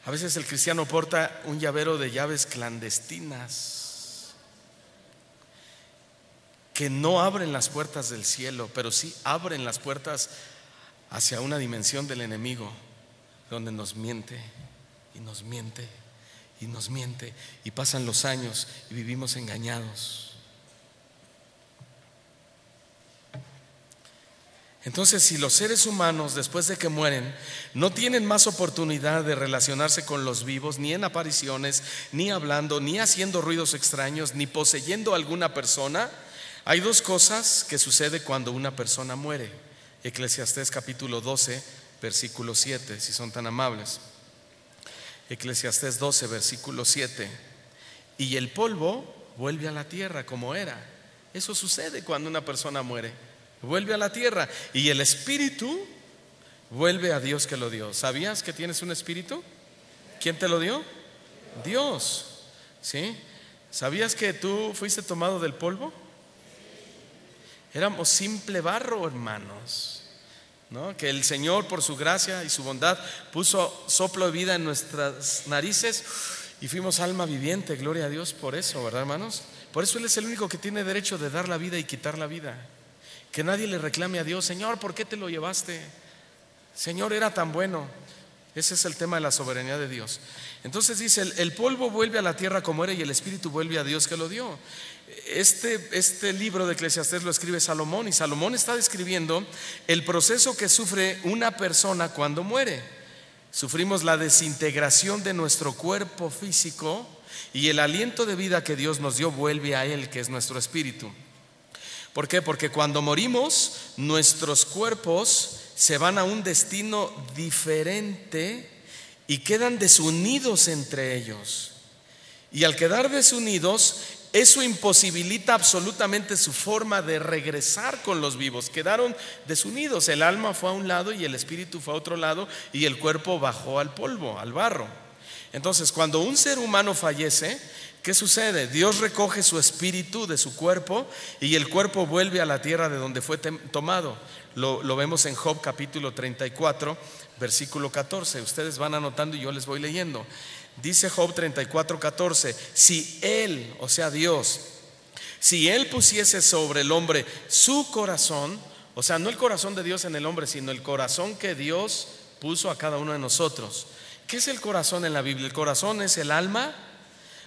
A veces el cristiano porta un llavero de llaves clandestinas que no abren las puertas del cielo, pero sí abren las puertas hacia una dimensión del enemigo, donde nos miente y nos miente y nos miente, y pasan los años y vivimos engañados. Entonces, si los seres humanos después de que mueren no tienen más oportunidad de relacionarse con los vivos, ni en apariciones, ni hablando, ni haciendo ruidos extraños, ni poseyendo a alguna persona, hay dos cosas que sucede cuando una persona muere. Eclesiastés capítulo 12, versículo 7, si son tan amables. Eclesiastés 12, versículo 7. Y el polvo vuelve a la tierra como era. Eso sucede cuando una persona muere. Vuelve a la tierra y el espíritu vuelve a Dios que lo dio. ¿Sabías que tienes un espíritu? ¿Quién te lo dio? Dios. ¿Sí? ¿Sabías que tú fuiste tomado del polvo? Éramos simple barro, hermanos, ¿no? Que el Señor por su gracia y su bondad puso soplo de vida en nuestras narices y fuimos alma viviente. Gloria a Dios por eso, ¿verdad, hermanos? Por eso Él es el único que tiene derecho de dar la vida y quitar la vida. Que nadie le reclame a Dios: Señor, ¿por qué te lo llevaste? Señor, era tan bueno. Ese es el tema de la soberanía de Dios. Entonces dice: el polvo vuelve a la tierra como era y el espíritu vuelve a Dios que lo dio. Este libro de Eclesiastés lo escribe Salomón, y Salomón está describiendo el proceso que sufre una persona cuando muere. Sufrimos la desintegración de nuestro cuerpo físico y el aliento de vida que Dios nos dio vuelve a Él, que es nuestro espíritu. ¿Por qué? Porque cuando morimos, nuestros cuerpos se van a un destino diferente y quedan desunidos entre ellos. Y al quedar desunidos, eso imposibilita absolutamente su forma de regresar con los vivos. Quedaron desunidos. El alma fue a un lado y el espíritu fue a otro lado, y el cuerpo bajó al polvo, al barro. Entonces, cuando un ser humano fallece, ¿qué sucede? Dios recoge su espíritu de su cuerpo y el cuerpo vuelve a la tierra de donde fue tomado. Lo vemos en Job capítulo 34, versículo 14. Ustedes van anotando y yo les voy leyendo. Dice Job 34, 14: si Él, o sea Dios, si Él pusiese sobre el hombre su corazón, o sea, no el corazón de Dios en el hombre, sino el corazón que Dios puso a cada uno de nosotros. ¿Qué es el corazón en la Biblia? El corazón es el alma,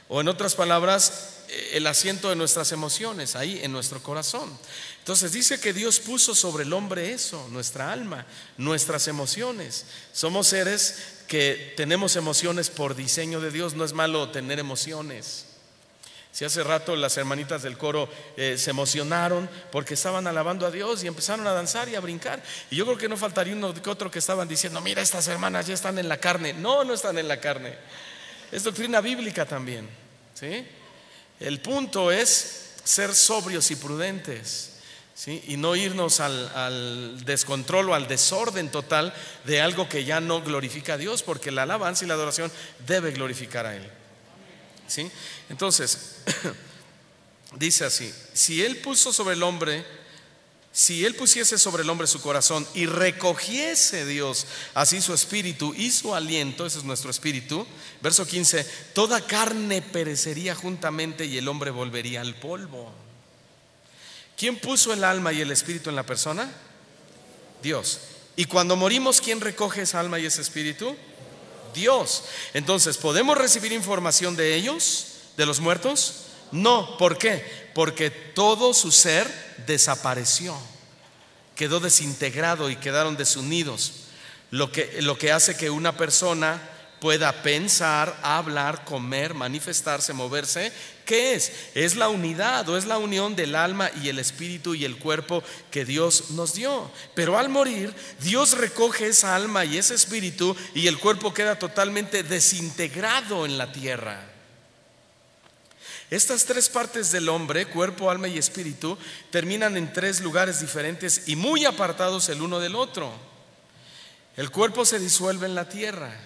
o en otras palabras, el asiento de nuestras emociones, ahí en nuestro corazón. Entonces dice que Dios puso sobre el hombre eso, nuestra alma, nuestras emociones. Somos seres que tenemos emociones por diseño de Dios. No es malo tener emociones. Si hace rato las hermanitas del coro se emocionaron porque estaban alabando a Dios y empezaron a danzar y a brincar, y yo creo que no faltaría uno que otro que estaban diciendo: mira, estas hermanas ya están en la carne. No, no están en la carne. Es doctrina bíblica también, ¿sí? El punto es ser sobrios y prudentes, ¿sí? Y no irnos al descontrol o al desorden total de algo que ya no glorifica a Dios, porque la alabanza y la adoración debe glorificar a Él, ¿sí? Entonces dice así: si Él pusiese sobre el hombre su corazón y recogiese Dios así su espíritu y su aliento, ese es nuestro espíritu. Verso 15: toda carne perecería juntamente y el hombre volvería al polvo. ¿Quién puso el alma y el espíritu en la persona? Dios. Y cuando morimos, ¿quién recoge esa alma y ese espíritu? Dios. Entonces, ¿podemos recibir información de ellos, de los muertos? No. ¿Por qué? Porque todo su ser desapareció, quedó desintegrado y quedaron desunidos. Lo que hace que una persona pueda pensar, hablar, comer, manifestarse, moverse, ¿qué es? Es la unidad o es la unión del alma y el espíritu y el cuerpo que Dios nos dio. Pero al morir, Dios recoge esa alma y ese espíritu y el cuerpo queda totalmente desintegrado en la tierra. Estas tres partes del hombre, cuerpo, alma y espíritu, terminan en tres lugares diferentes y muy apartados el uno del otro. El cuerpo se disuelve en la tierra.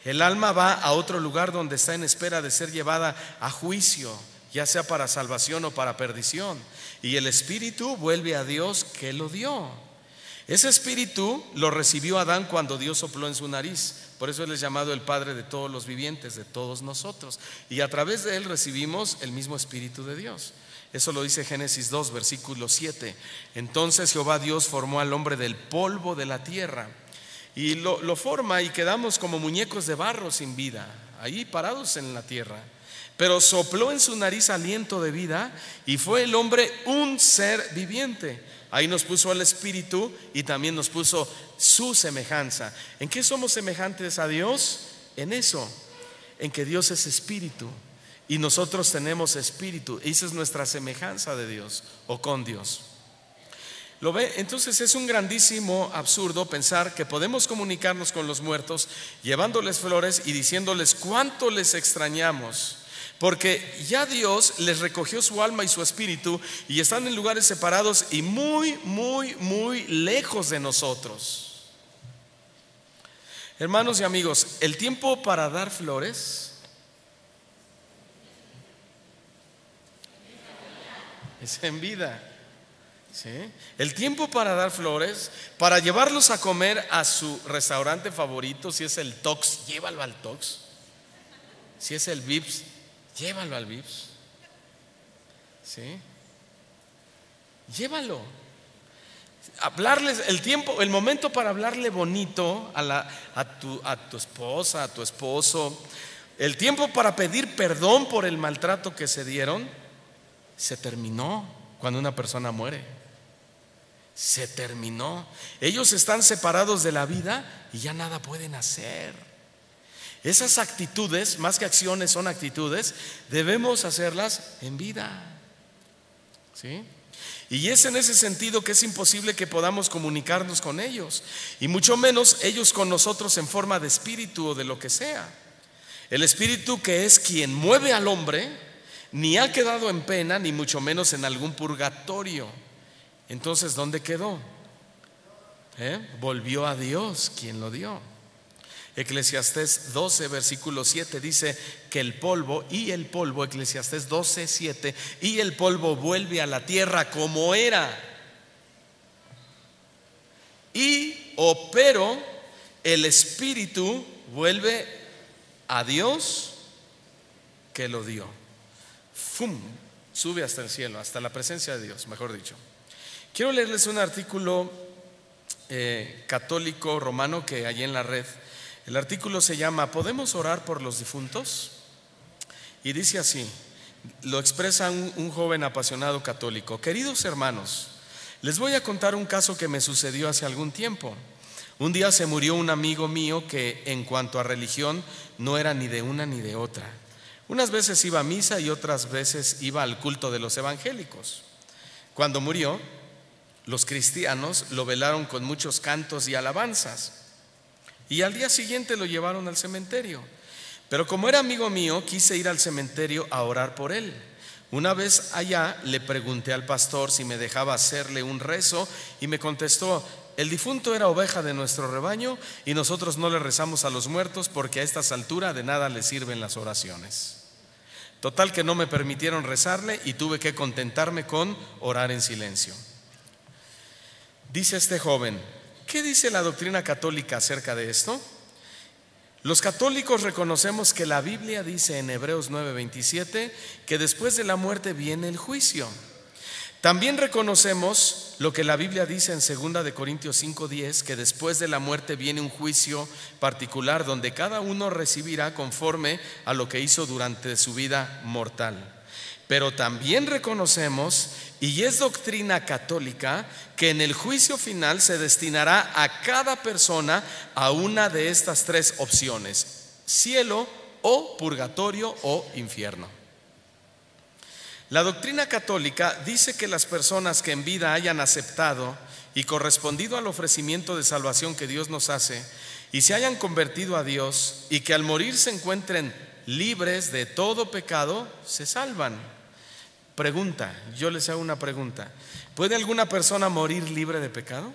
El alma va a otro lugar donde está en espera de ser llevada a juicio, ya sea para salvación o para perdición. Y el espíritu vuelve a Dios que lo dio. Ese espíritu lo recibió Adán cuando Dios sopló en su nariz. Por eso Él es llamado el Padre de todos los vivientes, de todos nosotros. Y a través de Él recibimos el mismo Espíritu de Dios. Eso lo dice Génesis 2, versículo 7. Entonces Jehová Dios formó al hombre del polvo de la tierra y lo forma, y quedamos como muñecos de barro sin vida. ahí parados en la tierra. Pero sopló en su nariz aliento de vida y fue el hombre un ser viviente. Ahí nos puso el espíritu y también nos puso su semejanza. ¿En qué somos semejantes a Dios? En eso, en que Dios es espíritu y nosotros tenemos espíritu. Esa es nuestra semejanza de Dios o con Dios. ¿Lo ve? Entonces es un grandísimo absurdo pensar que podemos comunicarnos con los muertos llevándoles flores y diciéndoles cuánto les extrañamos, porque ya Dios les recogió su alma y su espíritu y están en lugares separados y muy, muy, muy lejos de nosotros. Hermanos y amigos, el tiempo para dar flores es en vida. ¿Sí? El tiempo para dar flores, para llevarlos a comer a su restaurante favorito. Si es el Tox, llévalo al Tox. Si es el Vips, llévalo al Vips. ¿Sí? Llévalo. Hablarles el tiempo, el momento para hablarle bonito a tu esposa, a tu esposo. El tiempo para pedir perdón por el maltrato que se dieron se terminó cuando una persona muere. Se terminó. Ellos están separados de la vida y ya nada pueden hacer. Esas actitudes, más que acciones, son actitudes. Debemos hacerlas en vida. ¿Sí? Y es en ese sentido que es imposible que podamos comunicarnos con ellos, y mucho menos ellos con nosotros en forma de espíritu o de lo que sea. El espíritu, que es quien mueve al hombre, ni ha quedado en pena, ni mucho menos en algún purgatorio. Entonces, ¿dónde quedó? Volvió a Dios, quien lo dio. Eclesiastés 12, versículo 7 dice que el polvo, Eclesiastés 12, 7, y el polvo vuelve a la tierra como era. Pero el espíritu vuelve a Dios que lo dio. ¡Fum! Sube hasta el cielo, hasta la presencia de Dios, mejor dicho. Quiero leerles un artículo católico romano que hay en la red. El artículo se llama ¿Podemos orar por los difuntos? Y dice así, lo expresa un joven apasionado católico: queridos hermanos, les voy a contar un caso que me sucedió hace algún tiempo. Un día se murió un amigo mío que en cuanto a religión no era ni de una ni de otra. Unas veces iba a misa y otras veces iba al culto de los evangélicos. Cuando murió, los cristianos lo velaron con muchos cantos y alabanzas, y al día siguiente lo llevaron al cementerio. Pero como era amigo mío, quise ir al cementerio a orar por él. Una vez allá le pregunté al pastor si me dejaba hacerle un rezo y me contestó: el difunto era oveja de nuestro rebaño y nosotros no le rezamos a los muertos porque a estas alturas de nada le sirven las oraciones. Total que no me permitieron rezarle y tuve que contentarme con orar en silencio. Dice este joven: ¿qué dice la doctrina católica acerca de esto? Los católicos reconocemos que la Biblia dice en Hebreos 9:27 que después de la muerte viene el juicio. También reconocemos lo que la Biblia dice en 2 de Corintios 5:10, que después de la muerte viene un juicio particular donde cada uno recibirá conforme a lo que hizo durante su vida mortal. Pero también reconocemos, y es doctrina católica, que en el juicio final se destinará a cada persona a una de estas tres opciones: cielo o purgatorio o infierno. La doctrina católica dice que las personas que en vida hayan aceptado y correspondido al ofrecimiento de salvación que Dios nos hace y se hayan convertido a Dios y que al morir se encuentren libres de todo pecado, se salvan. Pregunta, yo les hago una pregunta: ¿puede alguna persona morir libre de pecado?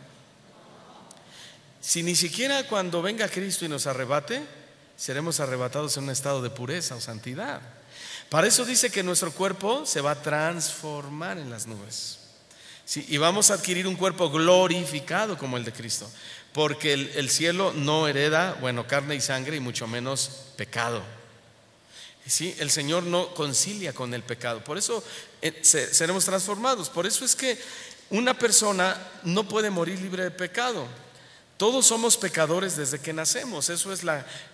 Si ni siquiera cuando venga Cristo y nos arrebate, seremos arrebatados en un estado de pureza o santidad. Para eso dice que nuestro cuerpo se va a transformar en las nubes, ¿sí? Y vamos a adquirir un cuerpo glorificado como el de Cristo, porque el cielo no hereda, carne y sangre, y mucho menos pecado. ¿Sí? El Señor no concilia con el pecado, por eso seremos transformados. Por eso es que una persona no puede morir libre de pecado. Todos somos pecadores desde que nacemos. Eso es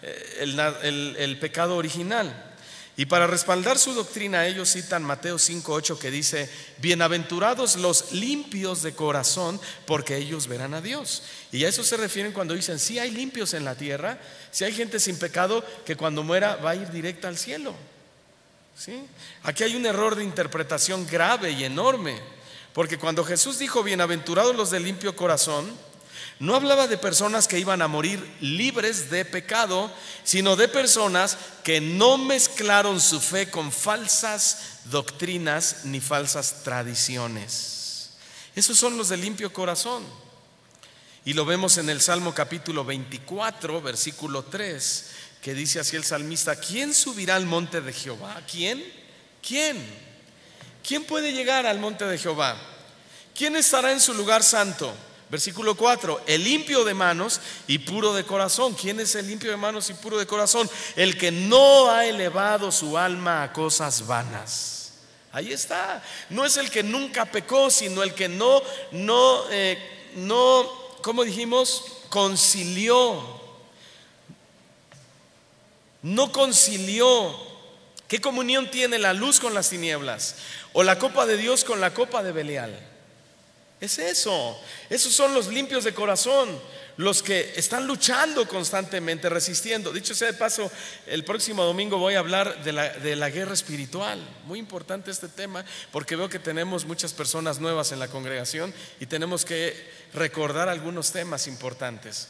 el pecado original. Y para respaldar su doctrina, ellos citan Mateo 5:8, que dice: bienaventurados los limpios de corazón, porque ellos verán a Dios. Y a eso se refieren cuando dicen: sí hay limpios en la tierra, sí hay gente sin pecado que cuando muera va a ir directa al cielo. ¿Sí? Aquí hay un error de interpretación grave y enorme, porque cuando Jesús dijo bienaventurados los de limpio corazón, no hablaba de personas que iban a morir libres de pecado, sino de personas que no mezclaron su fe con falsas doctrinas ni falsas tradiciones. Esos son los de limpio corazón. Y lo vemos en el Salmo capítulo 24, versículo 3, que dice así el salmista: ¿quién subirá al monte de Jehová? ¿Quién? ¿Quién puede llegar al monte de Jehová? ¿Quién estará en su lugar santo? Versículo 4: el limpio de manos y puro de corazón. ¿Quién es el limpio de manos y puro de corazón? El que no ha elevado su alma a cosas vanas. Ahí está. No es el que nunca pecó, sino el que no, ¿cómo dijimos? No concilió. ¿Qué comunión tiene la luz con las tinieblas? O la copa de Dios con la copa de Belial. Es eso. Esos son los limpios de corazón, los que están luchando constantemente, resistiendo. Dicho sea de paso, el próximo domingo voy a hablar de la guerra espiritual. Muy importante este tema, porque veo que tenemos muchas personas nuevas en la congregación y tenemos que recordar algunos temas importantes.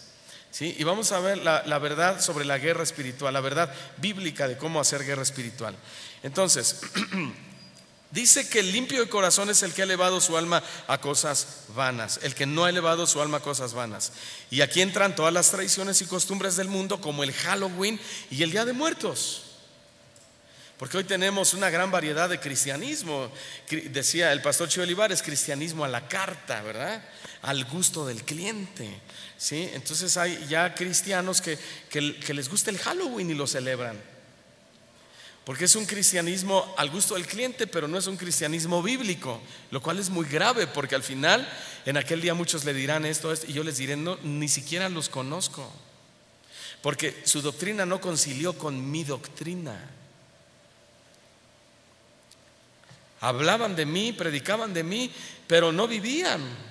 ¿Sí? Y vamos a ver la verdad sobre la guerra espiritual, la verdad bíblica de cómo hacer guerra espiritual. Entonces, dice que el limpio de corazón es el que ha elevado su alma a cosas vanas, el que no ha elevado su alma a cosas vanas. Y aquí entran todas las tradiciones y costumbres del mundo, como el Halloween y el Día de Muertos. Porque hoy tenemos una gran variedad de cristianismo. Decía el pastor Chivo Olivares: cristianismo a la carta, ¿verdad? Al gusto del cliente. ¿Sí? Entonces hay ya cristianos que les gusta el Halloween y lo celebran, porque es un cristianismo al gusto del cliente, pero no es un cristianismo bíblico, lo cual es muy grave, porque al final en aquel día muchos le dirán esto, y yo les diré: no, ni siquiera los conozco, porque su doctrina no concilió con mi doctrina. Hablaban de mí, predicaban de mí, pero no vivían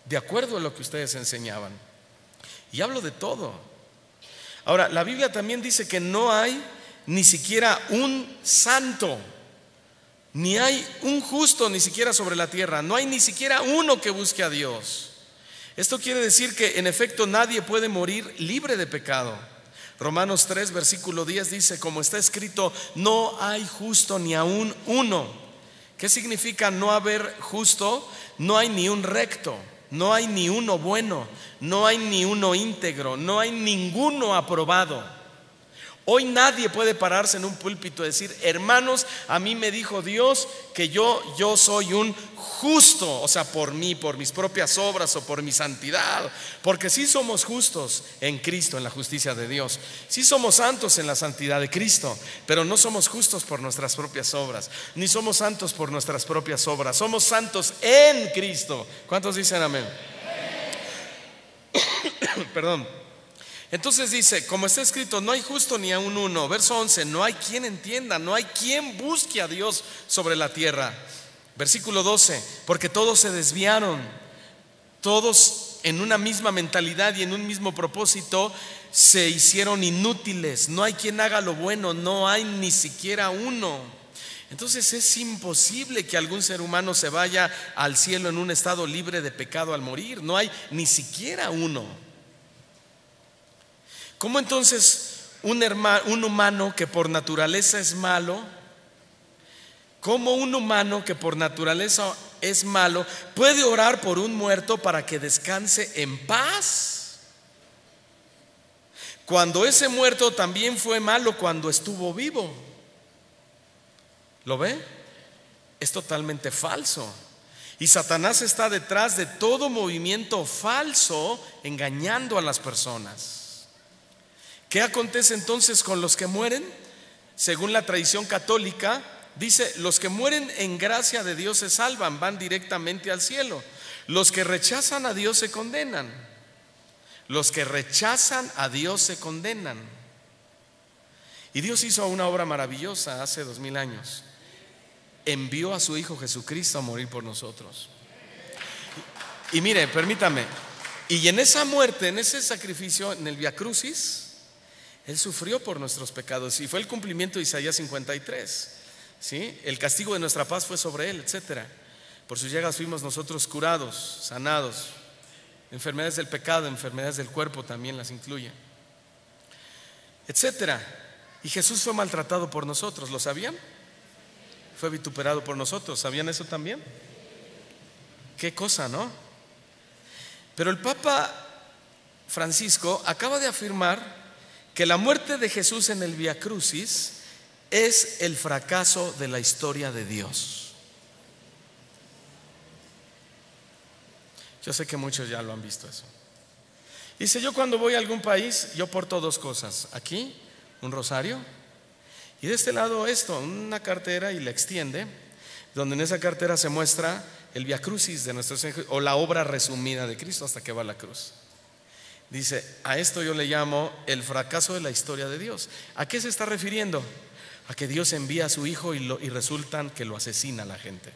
de acuerdo a lo que ustedes enseñaban. Y hablo de todo. Ahora, la Biblia también dice que no hay ni siquiera un santo, ni hay un justo, ni siquiera sobre la tierra. No hay ni siquiera uno que busque a Dios. Esto quiere decir que en efecto nadie puede morir libre de pecado. Romanos 3 versículo 10 dice: como está escrito, no hay justo ni aún uno. ¿Qué significa no haber justo? No hay ni un recto, no hay ni uno bueno, no hay ni uno íntegro, no hay ninguno aprobado. Hoy nadie puede pararse en un púlpito y decir: hermanos, a mí me dijo Dios que yo soy un justo, o sea, por mí, por mis propias obras o por mi santidad. Porque sí somos justos en Cristo, en la justicia de Dios. Sí somos santos en la santidad de Cristo, pero no somos justos por nuestras propias obras, ni somos santos por nuestras propias obras. Somos santos en Cristo. ¿Cuántos dicen amén? Perdón. Entonces dice: como está escrito, no hay justo ni aun uno. Verso 11: no hay quien entienda, no hay quien busque a Dios sobre la tierra. Versículo 12: porque todos se desviaron, todos en una misma mentalidad y en un mismo propósito se hicieron inútiles. No hay quien haga lo bueno, no hay ni siquiera uno. Entonces es imposible que algún ser humano se vaya al cielo en un estado libre de pecado al morir. No hay ni siquiera uno. ¿Cómo entonces un humano que por naturaleza es malo, cómo un humano que por naturaleza es malo puede orar por un muerto para que descanse en paz, cuando ese muerto también fue malo cuando estuvo vivo? ¿Lo ve? Es totalmente falso. Y Satanás está detrás de todo movimiento falso, engañando a las personas. ¿Qué acontece entonces con los que mueren? Según la tradición católica, dice: los que mueren en gracia de Dios se salvan, van directamente al cielo. Los que rechazan a Dios se condenan. Los que rechazan a Dios se condenan. Y Dios hizo una obra maravillosa hace 2000 años. Envió a su Hijo Jesucristo a morir por nosotros. Y mire, permítame, y en esa muerte, en ese sacrificio, en el Vía Crucis, Él sufrió por nuestros pecados y fue el cumplimiento de Isaías 53, ¿sí? El castigo de nuestra paz fue sobre Él, etcétera. Por sus llagas fuimos nosotros curados, sanados. Enfermedades del pecado, enfermedades del cuerpo también las incluye, etcétera. Y Jesús fue maltratado por nosotros, ¿lo sabían? Fue vituperado por nosotros, ¿sabían eso también? Qué cosa, ¿no? Pero el Papa Francisco acaba de afirmar que la muerte de Jesús en el Vía Crucis es el fracaso de la historia de Dios. Yo sé que muchos ya lo han visto eso. Dice: yo cuando voy a algún país, yo porto dos cosas. Aquí, un rosario, y de este lado esto, una cartera, y la extiende, donde en esa cartera se muestra el Vía Crucis de nuestro Señor, o la obra resumida de Cristo hasta que va a la cruz. Dice: a esto yo le llamo el fracaso de la historia de Dios. ¿A qué se está refiriendo? A que Dios envía a su Hijo y resultan que lo asesina la gente.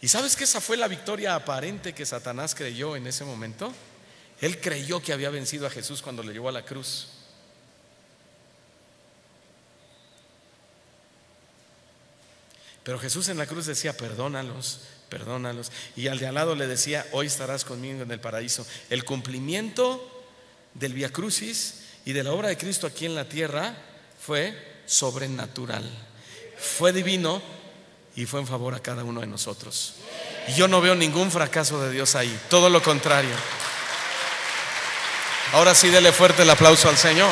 ¿Y sabes que esa fue la victoria aparente que Satanás creyó en ese momento? Él creyó que había vencido a Jesús cuando le llevó a la cruz. Pero Jesús en la cruz decía: perdónalos, perdónalos. Y al de al lado le decía: hoy estarás conmigo en el paraíso. El cumplimiento del Vía Crucis y de la obra de Cristo aquí en la tierra fue sobrenatural, fue divino y fue en favor a cada uno de nosotros. Y yo no veo ningún fracaso de Dios ahí, todo lo contrario. Ahora sí, dele fuerte el aplauso al Señor.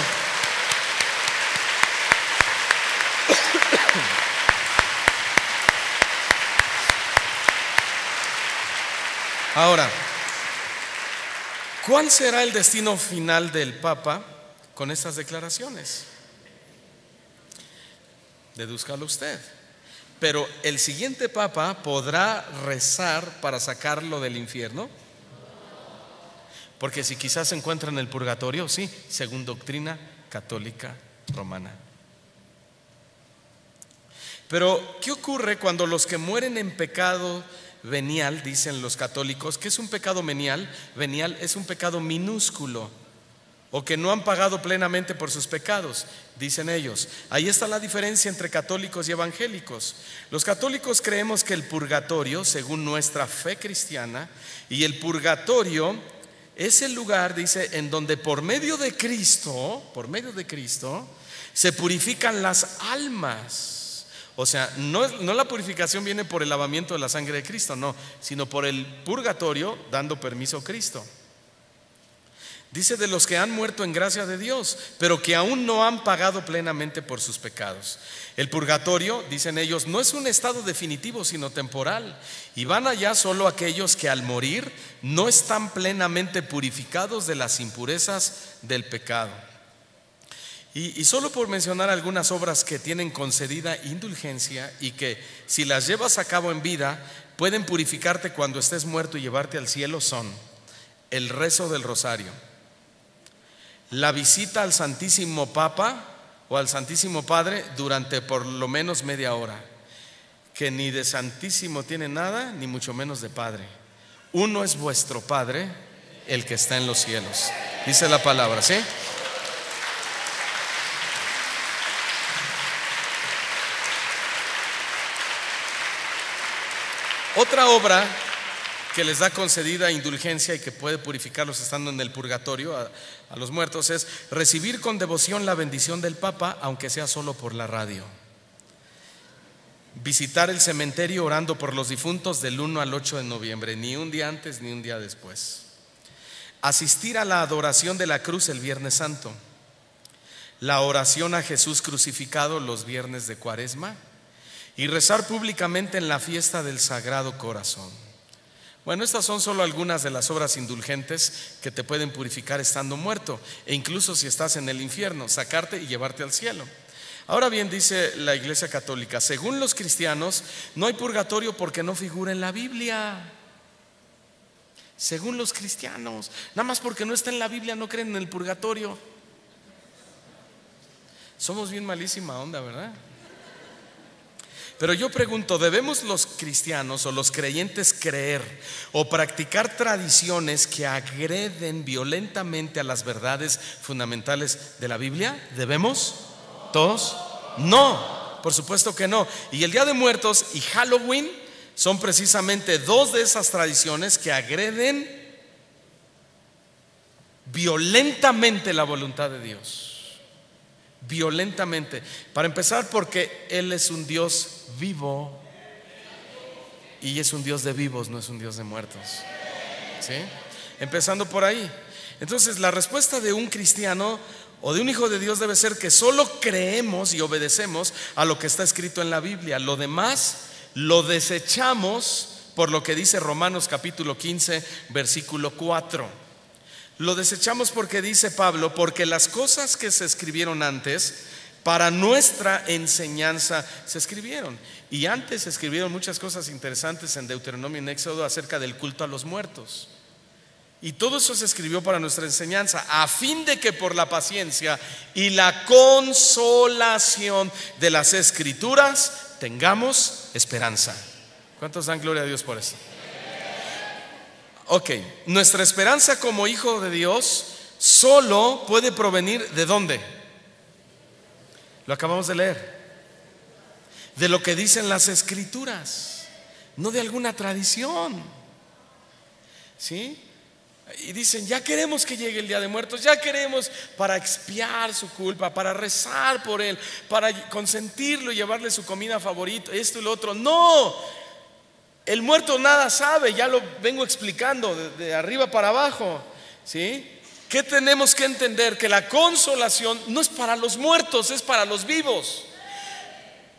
Ahora, ¿cuál será el destino final del Papa con estas declaraciones? Dedúzcalo usted. Pero el siguiente Papa podrá rezar para sacarlo del infierno, porque si quizás se encuentra en el purgatorio, sí, según doctrina católica romana. Pero ¿qué ocurre cuando los que mueren en pecado venial, dicen los católicos? ¿Qué es un pecado venial? Venial es un pecado minúsculo, o que no han pagado plenamente por sus pecados, dicen ellos. Ahí está la diferencia entre católicos y evangélicos. Los católicos creemos que el purgatorio, según nuestra fe cristiana, y el purgatorio es el lugar, dice, en donde por medio de Cristo, se purifican las almas. O sea, no la purificación viene por el lavamiento de la sangre de Cristo, no, sino por el purgatorio dando permiso a Cristo. Dice: de los que han muerto en gracia de Dios, pero que aún no han pagado plenamente por sus pecados. El purgatorio, dicen ellos, no es un estado definitivo, sino temporal. Y van allá solo aquellos que al morir no están plenamente purificados de las impurezas del pecado. Y solo por mencionar algunas obras que tienen concedida indulgencia y que si las llevas a cabo en vida pueden purificarte cuando estés muerto y llevarte al cielo, son el rezo del rosario, la visita al Santísimo Papa o al Santísimo Padre durante por lo menos media hora, que ni de Santísimo tiene nada, ni mucho menos de Padre. Uno es vuestro Padre, el que está en los cielos, dice la palabra, ¿sí? Otra obra que les da concedida indulgencia y que puede purificarlos estando en el purgatorio a los muertos es recibir con devoción la bendición del Papa, aunque sea solo por la radio. Visitar el cementerio orando por los difuntos del 1 al 8 de noviembre, ni un día antes ni un día después. Asistir a la adoración de la cruz el Viernes Santo. La oración a Jesús crucificado los viernes de Cuaresma. Y rezar públicamente en la fiesta del Sagrado Corazón. Bueno, estas son solo algunas de las obras indulgentes que te pueden purificar estando muerto, e incluso si estás en el infierno, sacarte y llevarte al cielo. Ahora bien, dice la Iglesia Católica, según los cristianos, no hay purgatorio porque no figura en la Biblia. Según los cristianos. Nada más porque no está en la Biblia no creen en el purgatorio. Somos bien malísima onda, ¿verdad? Pero yo pregunto, ¿debemos los cristianos o los creyentes creer o practicar tradiciones que agreden violentamente a las verdades fundamentales de la Biblia? ¿Debemos? ¿Todos? No, por supuesto que no. Y el Día de Muertos y Halloween son precisamente dos de esas tradiciones que agreden violentamente la voluntad de Dios. Violentamente. Para empezar, porque Él es un Dios vivo y es un Dios de vivos, no es un Dios de muertos. ¿Sí? Empezando por ahí. Entonces, la respuesta de un cristiano o de un hijo de Dios debe ser que solo creemos y obedecemos a lo que está escrito en la Biblia. Lo demás lo desechamos por lo que dice Romanos capítulo 15, versículo 4. Lo desechamos porque dice Pablo, porque las cosas que se escribieron antes para nuestra enseñanza se escribieron. Y antes se escribieron muchas cosas interesantes en Deuteronomio y en Éxodo acerca del culto a los muertos. Y todo eso se escribió para nuestra enseñanza, a fin de que por la paciencia y la consolación de las Escrituras tengamos esperanza. ¿Cuántos dan gloria a Dios por eso? Ok, nuestra esperanza como hijo de Dios solo puede provenir ¿de dónde? Lo acabamos de leer. De lo que dicen las Escrituras, no de alguna tradición. ¿Sí? Y dicen, ya queremos que llegue el Día de Muertos, ya queremos para expiar su culpa, para rezar por él, para consentirlo y llevarle su comida favorita, esto y lo otro. No, el muerto nada sabe, ya lo vengo explicando de arriba para abajo. ¿Sí? ¿Qué tenemos que entender? Que la consolación no es para los muertos, es para los vivos.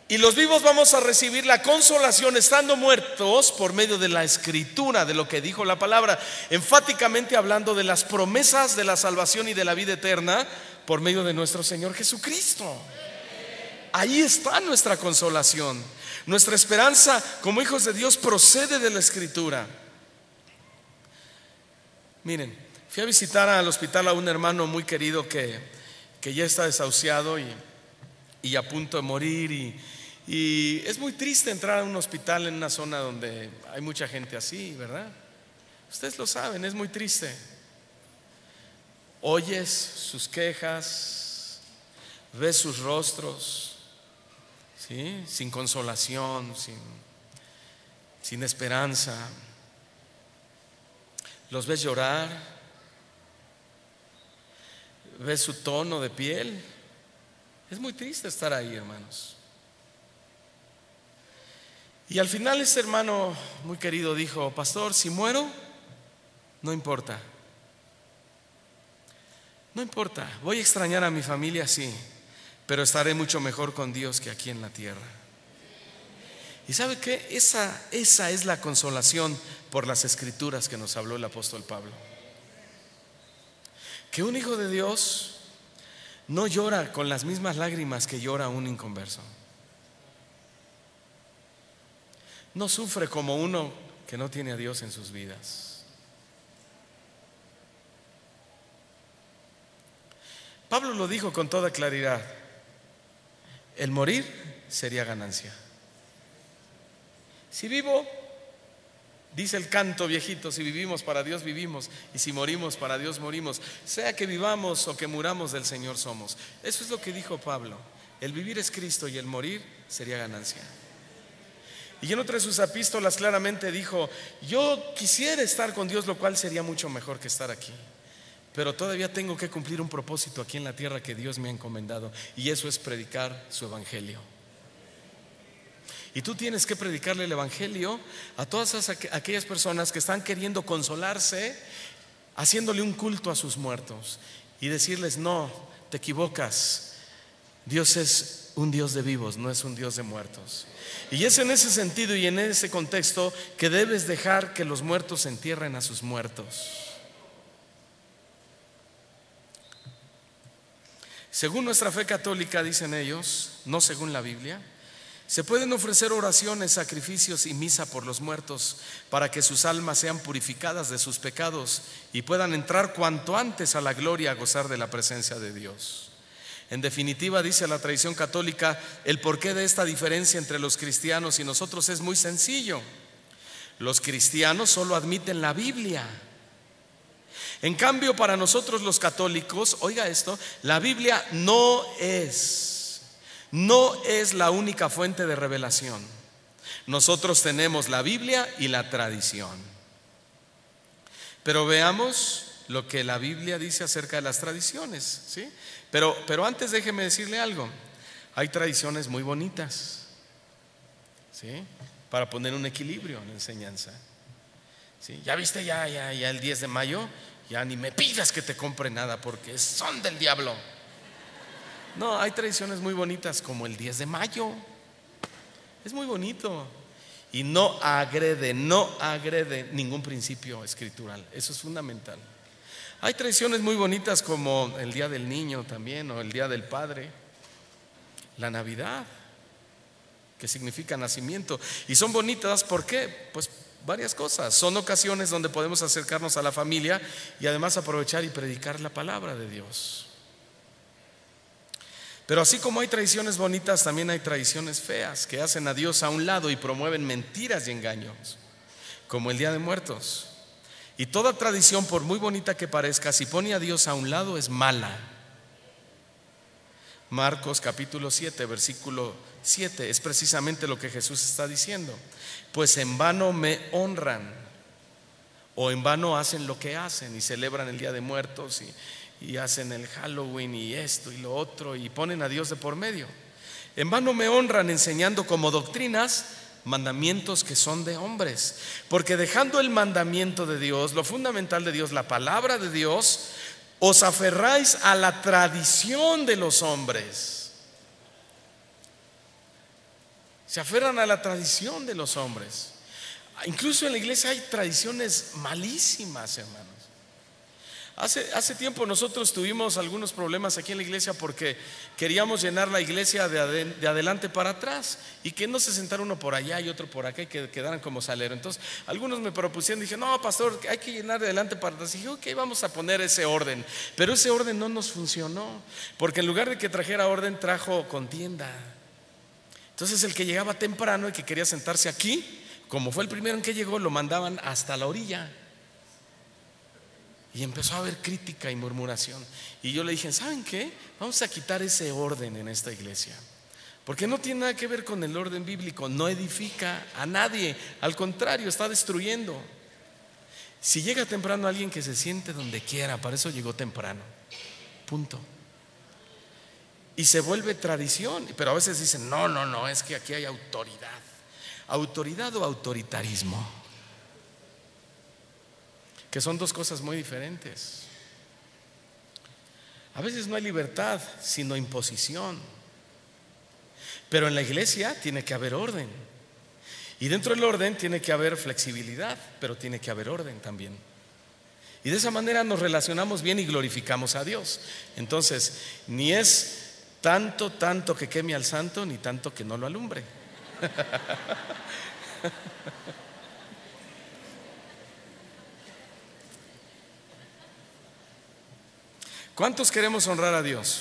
Y los vivos vamos a recibir la consolación estando muertos por medio de la Escritura, de lo que dijo la palabra, enfáticamente hablando de las promesas de la salvación y de la vida eterna por medio de nuestro Señor Jesucristo. Ahí está nuestra consolación. Nuestra esperanza como hijos de Dios procede de la Escritura. Miren, fui a visitar al hospital a un hermano muy querido que ya está desahuciado y a punto de morir, y es muy triste entrar a un hospital en una zona donde hay mucha gente así, ¿verdad? Ustedes lo saben, es muy triste. Oyes sus quejas, ves sus rostros, ¿sí? Sin consolación, sin esperanza. Los ves llorar, ves su tono de piel. Es muy triste estar ahí, hermanos. Y al final ese hermano muy querido dijo: pastor, si muero, no importa. No importa, voy a extrañar a mi familia, sí, pero estaré mucho mejor con Dios que aquí en la tierra. ¿Y sabe qué? Esa es la consolación por las Escrituras que nos habló el apóstol Pablo. Que un hijo de Dios no llora con las mismas lágrimas que llora un inconverso. No sufre como uno que no tiene a Dios en sus vidas. Pablo lo dijo con toda claridad: el morir sería ganancia. Si vivo, dice el canto viejito, si vivimos para Dios vivimos, y si morimos para Dios morimos. Sea que vivamos o que muramos, del Señor somos. Eso es lo que dijo Pablo. El vivir es Cristo y el morir sería ganancia. Y en otra de sus epístolas claramente dijo: yo quisiera estar con Dios, lo cual sería mucho mejor que estar aquí, pero todavía tengo que cumplir un propósito aquí en la tierra que Dios me ha encomendado, y eso es predicar su evangelio. Y tú tienes que predicarle el evangelio a todas aquellas personas que están queriendo consolarse, haciéndole un culto a sus muertos, y decirles: no, te equivocas. Dios es un Dios de vivos, no es un Dios de muertos. Y es en ese sentido y en ese contexto que debes dejar que los muertos entierren a sus muertos. Según nuestra fe católica, dicen ellos, no según la Biblia, Se pueden ofrecer oraciones, sacrificios y misa por los muertos para que sus almas sean purificadas de sus pecados y puedan entrar cuanto antes a la gloria a gozar de la presencia de Dios. En definitiva, dice la tradición católica, el porqué de esta diferencia entre los cristianos y nosotros es muy sencillo. Los cristianos solo admiten la Biblia. En cambio, para nosotros los católicos, oiga esto, la Biblia no es la única fuente de revelación. Nosotros tenemos la Biblia y la tradición. Pero veamos lo que la Biblia dice acerca de las tradiciones, ¿sí? Pero antes déjeme decirle algo. Hay tradiciones muy bonitas, ¿sí? Para poner un equilibrio en la enseñanza, ¿sí? Ya viste, ya el 10 de mayo, ya ni me pidas que te compre nada porque son del diablo. No, hay tradiciones muy bonitas como el 10 de mayo. Es muy bonito y no agrede ningún principio escritural. Eso es fundamental. Hay tradiciones muy bonitas como el Día del Niño también, o el Día del Padre, la Navidad, que significa nacimiento. Y son bonitas, ¿por qué? Pues varias cosas. Son ocasiones donde podemos acercarnos a la familia y además aprovechar y predicar la palabra de Dios. Pero así como hay tradiciones bonitas, también hay tradiciones feas que hacen a Dios a un lado y promueven mentiras y engaños, como el Día de Muertos. Y toda tradición, por muy bonita que parezca, si pone a Dios a un lado, es mala. Marcos capítulo 7, versículo 7 es precisamente lo que Jesús está diciendo. Pues en vano me honran, o en vano hacen lo que hacen y celebran el Día de Muertos y hacen el Halloween y esto y lo otro y ponen a Dios de por medio. En vano me honran enseñando como doctrinas mandamientos que son de hombres, porque dejando el mandamiento de Dios, lo fundamental de Dios, la palabra de Dios, os aferráis a la tradición de los hombres. Se aferran a la tradición de los hombres. Incluso en la iglesia hay tradiciones malísimas, hermanos. Hace tiempo nosotros tuvimos algunos problemas aquí en la iglesia porque queríamos llenar la iglesia de adelante para atrás y que no se sentara uno por allá y otro por acá y que quedaran como salero. Entonces algunos me propusieron, dije, no, pastor, hay que llenar de adelante para atrás. Y dije, ok, vamos a poner ese orden. Pero ese orden no nos funcionó, porque en lugar de que trajera orden, trajo contienda. Entonces el que llegaba temprano y que quería sentarse aquí, como fue el primero en que llegó, lo mandaban hasta la orilla. Y empezó a haber crítica y murmuración. Y yo le dije, ¿saben qué? Vamos a quitar ese orden en esta iglesia, porque no tiene nada que ver con el orden bíblico. No edifica a nadie, al contrario, está destruyendo. Si llega temprano alguien, que se siente donde quiera, para eso llegó temprano, punto. Y se vuelve tradición. Pero a veces dicen, no, es que aquí hay autoridad. ¿Autoridad o autoritarismo? Que son dos cosas muy diferentes. A veces no hay libertad, sino imposición. Pero en la iglesia tiene que haber orden. Y dentro del orden tiene que haber flexibilidad, pero tiene que haber orden también. Y de esa manera nos relacionamos bien y glorificamos a Dios. Entonces, ni es tanto que queme al santo, ni tanto que no lo alumbre. ¿Cuántos queremos honrar a Dios?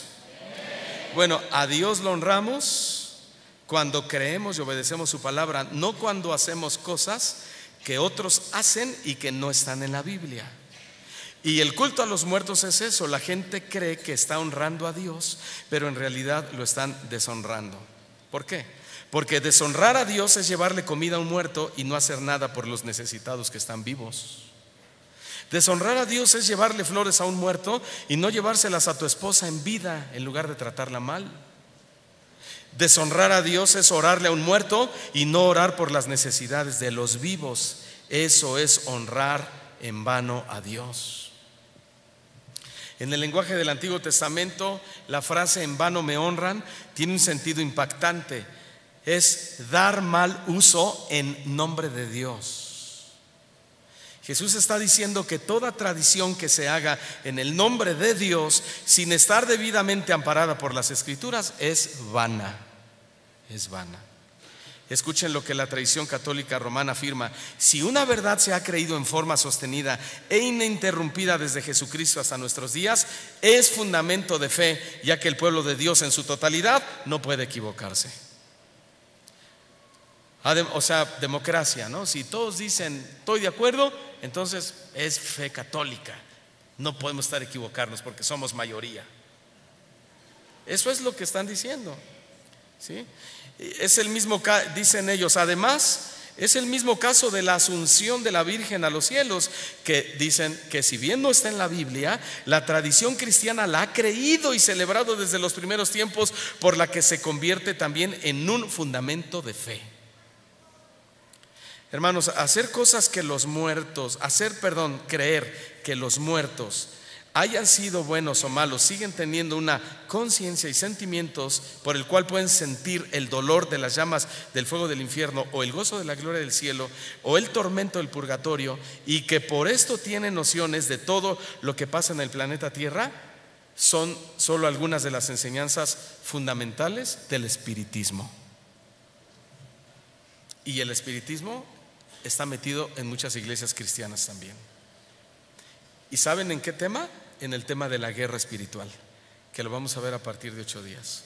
Bueno, a Dios lo honramos cuando creemos y obedecemos su palabra, no cuando hacemos cosas que otros hacen y que no están en la Biblia. Y el culto a los muertos es eso. La gente cree que está honrando a Dios, pero en realidad lo están deshonrando. ¿Por qué? Porque deshonrar a Dios es llevarle comida a un muerto y no hacer nada por los necesitados que están vivos. Deshonrar a Dios es llevarle flores a un muerto y no llevárselas a tu esposa en vida en lugar de tratarla mal. Deshonrar a Dios es orarle a un muerto y no orar por las necesidades de los vivos. Eso es honrar en vano a Dios. En el lenguaje del Antiguo Testamento, la frase "en vano me honran" tiene un sentido impactante. Es dar mal uso en nombre de Dios. Jesús está diciendo que toda tradición que se haga en el nombre de Dios, sin estar debidamente amparada por las Escrituras, es vana. Es vana. Escuchen lo que la tradición católica romana afirma: si una verdad se ha creído en forma sostenida e ininterrumpida desde Jesucristo hasta nuestros días, es fundamento de fe, ya que el pueblo de Dios en su totalidad no puede equivocarse. O sea, democracia, ¿no? Si todos dicen estoy de acuerdo, entonces es fe católica. No podemos estar equivocarnos porque somos mayoría. Eso es lo que están diciendo, ¿sí? Es el mismo, dicen ellos, además es el mismo caso de la asunción de la Virgen a los cielos, que dicen que si bien no está en la Biblia, la tradición cristiana la ha creído y celebrado desde los primeros tiempos, por la que se convierte también en un fundamento de fe. Hermanos, creer que los muertos hayan sido buenos o malos, siguen teniendo una conciencia y sentimientos por el cual pueden sentir el dolor de las llamas del fuego del infierno, o el gozo de la gloria del cielo, o el tormento del purgatorio, y que por esto tienen nociones de todo lo que pasa en el planeta Tierra, son solo algunas de las enseñanzas fundamentales del espiritismo. Y el espiritismo está metido en muchas iglesias cristianas también. ¿Y saben en qué tema? En el tema de la guerra espiritual, que lo vamos a ver a partir de 8 días.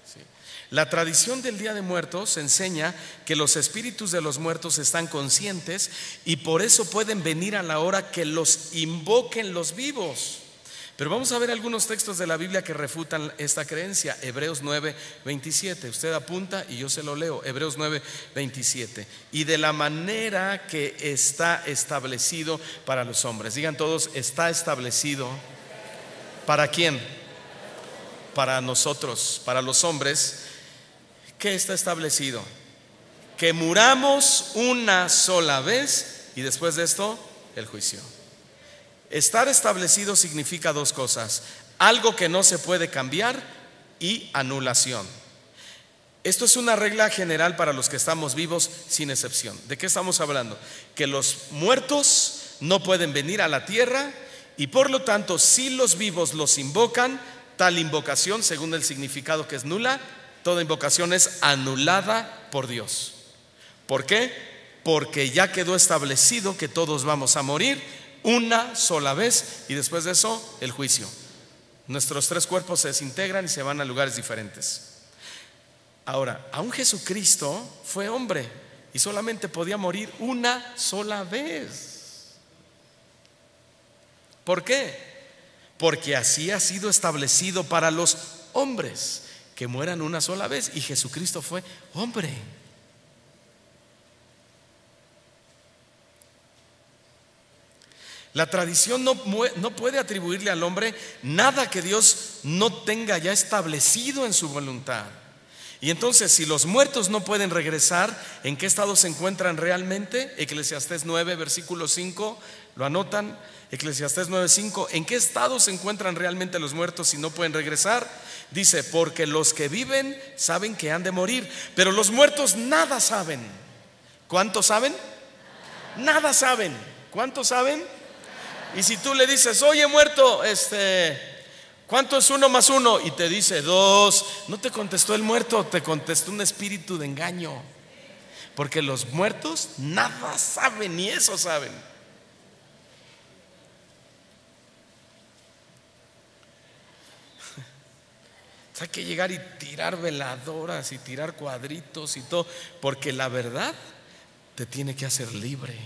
¿Sí? La tradición del Día de Muertos enseña que los espíritus de los muertos están conscientes y por eso pueden venir a la hora que los invoquen los vivos. Pero vamos a ver algunos textos de la Biblia que refutan esta creencia. Hebreos 9:27, usted apunta y yo se lo leo. Hebreos 9:27. Y de la manera que está establecido para los hombres. Digan todos, está establecido. ¿Para quién? Para nosotros, para los hombres. ¿Qué está establecido? Que muramos una sola vez y después de esto el juicio. Estar establecido significa dos cosas: algo que no se puede cambiar y anulación. Esto es una regla general para los que estamos vivos, sin excepción. ¿De qué estamos hablando? Que los muertos no pueden venir a la tierra y por lo tanto, si los vivos los invocan, tal invocación, según el significado que es nula, toda invocación es anulada por Dios. ¿Por qué? Porque ya quedó establecido que todos vamos a morir una sola vez y después de eso el juicio. Nuestros 3 cuerpos se desintegran y se van a lugares diferentes. Ahora, aún Jesucristo fue hombre y solamente podía morir una sola vez. ¿Por qué? Porque así ha sido establecido para los hombres, que mueran una sola vez, y Jesucristo fue hombre. La tradición no puede atribuirle al hombre nada que Dios no tenga ya establecido en su voluntad. Y entonces, si los muertos no pueden regresar, ¿en qué estado se encuentran realmente? Eclesiastés 9, versículo 5, ¿lo anotan? Eclesiastés 9:5. ¿En qué estado se encuentran realmente los muertos si no pueden regresar? Dice: porque los que viven saben que han de morir, pero los muertos nada saben. ¿Cuántos saben? Nada saben. ¿Cuántos saben? Y si tú le dices: oye, muerto, ¿cuánto es 1 más 1? Y te dice 2, no te contestó el muerto, te contestó un espíritu de engaño. Porque los muertos nada saben, ni eso saben. Hay que llegar y tirar veladoras y tirar cuadritos y todo, porque la verdad te tiene que hacer libre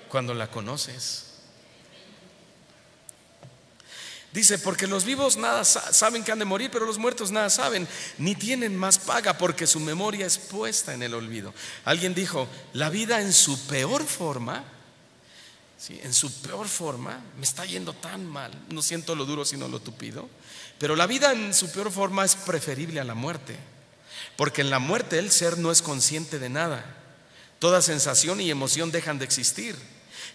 cuando la conoces. Dice: porque los vivos nada saben que han de morir, pero los muertos nada saben, ni tienen más paga, porque su memoria es puesta en el olvido. Alguien dijo: la vida en su peor forma, ¿sí? En su peor forma, me está yendo tan mal, no siento lo duro sino lo tupido, pero la vida en su peor forma es preferible a la muerte, porque en la muerte el ser no es consciente de nada. Toda sensación y emoción dejan de existir.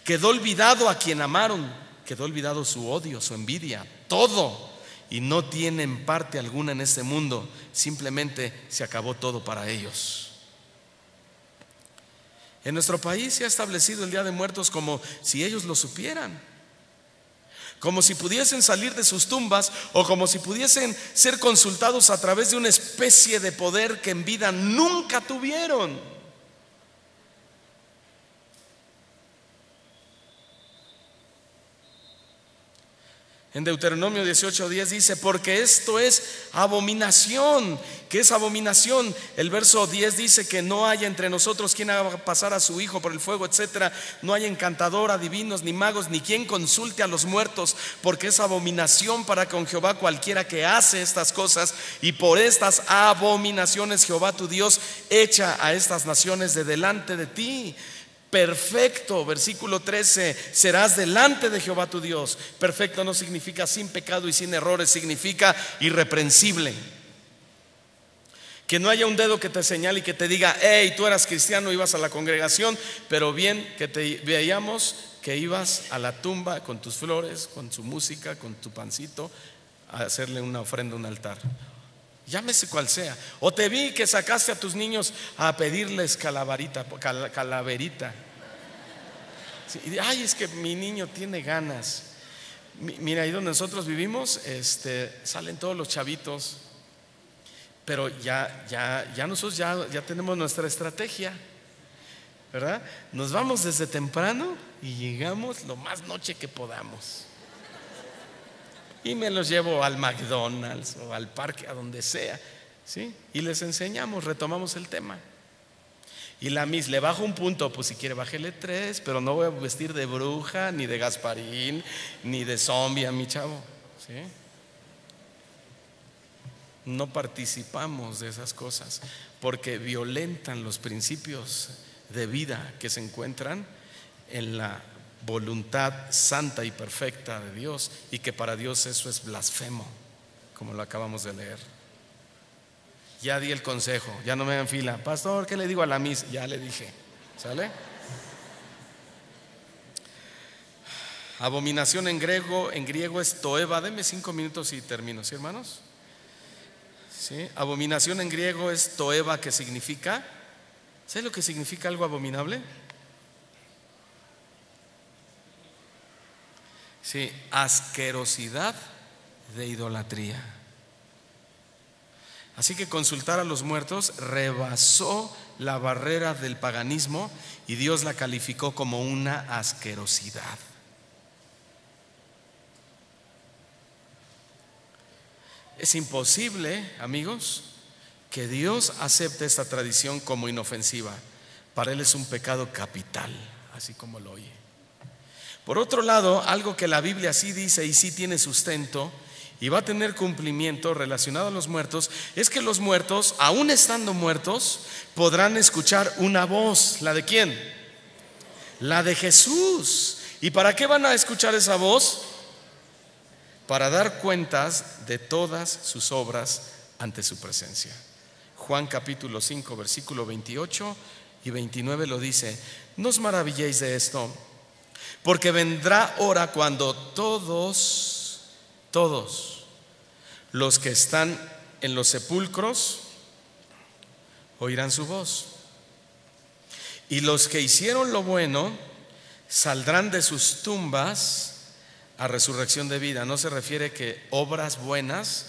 Quedó olvidado a quien amaron, quedó olvidado su odio, su envidia, todo, y no tienen parte alguna en este mundo. Simplemente se acabó todo para ellos. En nuestro país se ha establecido el Día de Muertos como si ellos lo supieran. como si pudiesen salir de sus tumbas o como si pudiesen ser consultados a través de una especie de poder que en vida nunca tuvieron. En Deuteronomio 18:10 dice: porque esto es abominación. ¿Qué es abominación? El verso 10 dice que no haya entre nosotros quien haga pasar a su hijo por el fuego, etcétera. No haya encantador, adivinos, ni magos, ni quien consulte a los muertos, porque es abominación para con Jehová cualquiera que hace estas cosas. Y por estas abominaciones Jehová tu Dios echa a estas naciones de delante de ti. Perfecto, versículo 13, serás delante de Jehová tu Dios. Perfecto no significa sin pecado y sin errores, significa irreprensible. Que no haya un dedo que te señale y que te diga: hey, tú eras cristiano, ibas a la congregación, pero bien que te veíamos que ibas a la tumba con tus flores, con su música, con tu pancito, a hacerle una ofrenda a un altar. Llámese cual sea. O te vi que sacaste a tus niños a pedirles calaverita. Sí, ay, es que mi niño tiene ganas. Mira, ahí donde nosotros vivimos, salen todos los chavitos. Pero ya nosotros ya tenemos nuestra estrategia, ¿verdad? Nos vamos desde temprano y llegamos lo más noche que podamos. Y me los llevo al McDonald's o al parque, a donde sea, ¿sí? Y les enseñamos, retomamos el tema. Y la Miss le bajo un punto, pues si quiere bájele 3, pero no voy a vestir de bruja, ni de Gasparín, ni de zombie a mi chavo, ¿sí? No participamos de esas cosas porque violentan los principios de vida que se encuentran en la voluntad santa y perfecta de Dios, y que para Dios eso es blasfemo, como lo acabamos de leer. Ya di el consejo, ya no me hagan fila. Pastor, ¿qué le digo a la Miss? Ya le dije, ¿sale? Abominación en griego es toeva. Deme 5 minutos y termino, ¿sí, hermanos? ¿Sí? Abominación en griego es toeva, que significa, ¿sabes lo que significa algo abominable? Sí, asquerosidad de idolatría. Así que consultar a los muertos rebasó la barrera del paganismo y Dios la calificó como una asquerosidad. Es imposible, amigos, que Dios acepte esta tradición como inofensiva. Para Él es un pecado capital, así como lo oye. Por otro lado, algo que la Biblia sí dice y sí tiene sustento y va a tener cumplimiento relacionado a los muertos, es que los muertos, aún estando muertos, podrán escuchar una voz. ¿La de quién? La de Jesús. ¿Y para qué van a escuchar esa voz? Para dar cuentas de todas sus obras ante su presencia. Juan capítulo 5 versículo 28 y 29 lo dice: no os maravilléis de esto, porque vendrá hora cuando todos los que están en los sepulcros oirán su voz, y los que hicieron lo bueno saldrán de sus tumbas a resurrección de vida. No se refiere que obras buenas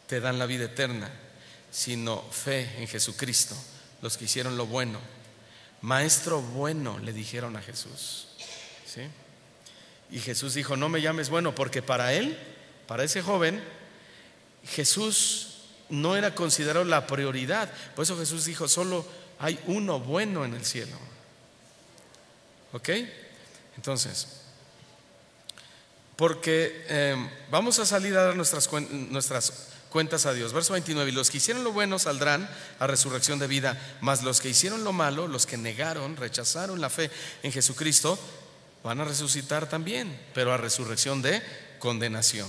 te dan la vida eterna, sino fe en Jesucristo. Los que hicieron lo bueno. Maestro bueno, le dijeron a Jesús, ¿sí? Y Jesús dijo: no me llames bueno, porque para él, para ese joven, Jesús no era considerado la prioridad. Por eso Jesús dijo: solo hay uno bueno en el cielo. ¿Ok? Entonces, porque vamos a salir a dar nuestras cuentas a Dios. Verso 29: y los que hicieron lo bueno saldrán a resurrección de vida, mas los que hicieron lo malo, los que negaron, rechazaron la fe en Jesucristo, van a resucitar también, pero a resurrección de condenación.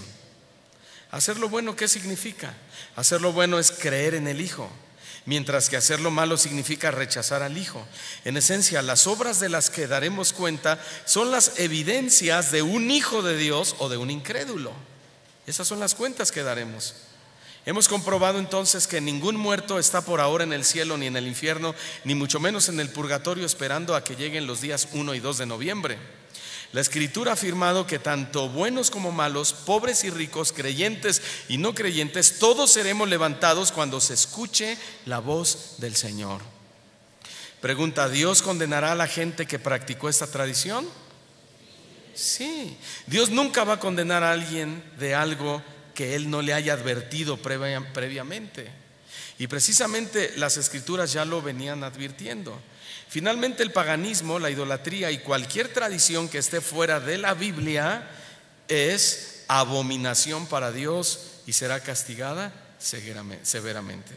Hacer lo bueno, ¿qué significa? Hacer lo bueno es creer en el Hijo, mientras que hacer lo malo significa rechazar al Hijo. En esencia, las obras de las que daremos cuenta son las evidencias de un hijo de Dios o de un incrédulo. Esas son las cuentas que daremos. Hemos comprobado entonces que ningún muerto está por ahora en el cielo ni en el infierno, ni mucho menos en el purgatorio, esperando a que lleguen los días 1 y 2 de noviembre. La Escritura ha afirmado que tanto buenos como malos, pobres y ricos, creyentes y no creyentes, todos seremos levantados cuando se escuche la voz del Señor. Pregunta: ¿Dios condenará a la gente que practicó esta tradición? Sí. Dios nunca va a condenar a alguien de algo que Él no le haya advertido previamente. Y precisamente las Escrituras ya lo venían advirtiendo. Finalmente, el paganismo, la idolatría y cualquier tradición que esté fuera de la Biblia es abominación para Dios y será castigada severamente.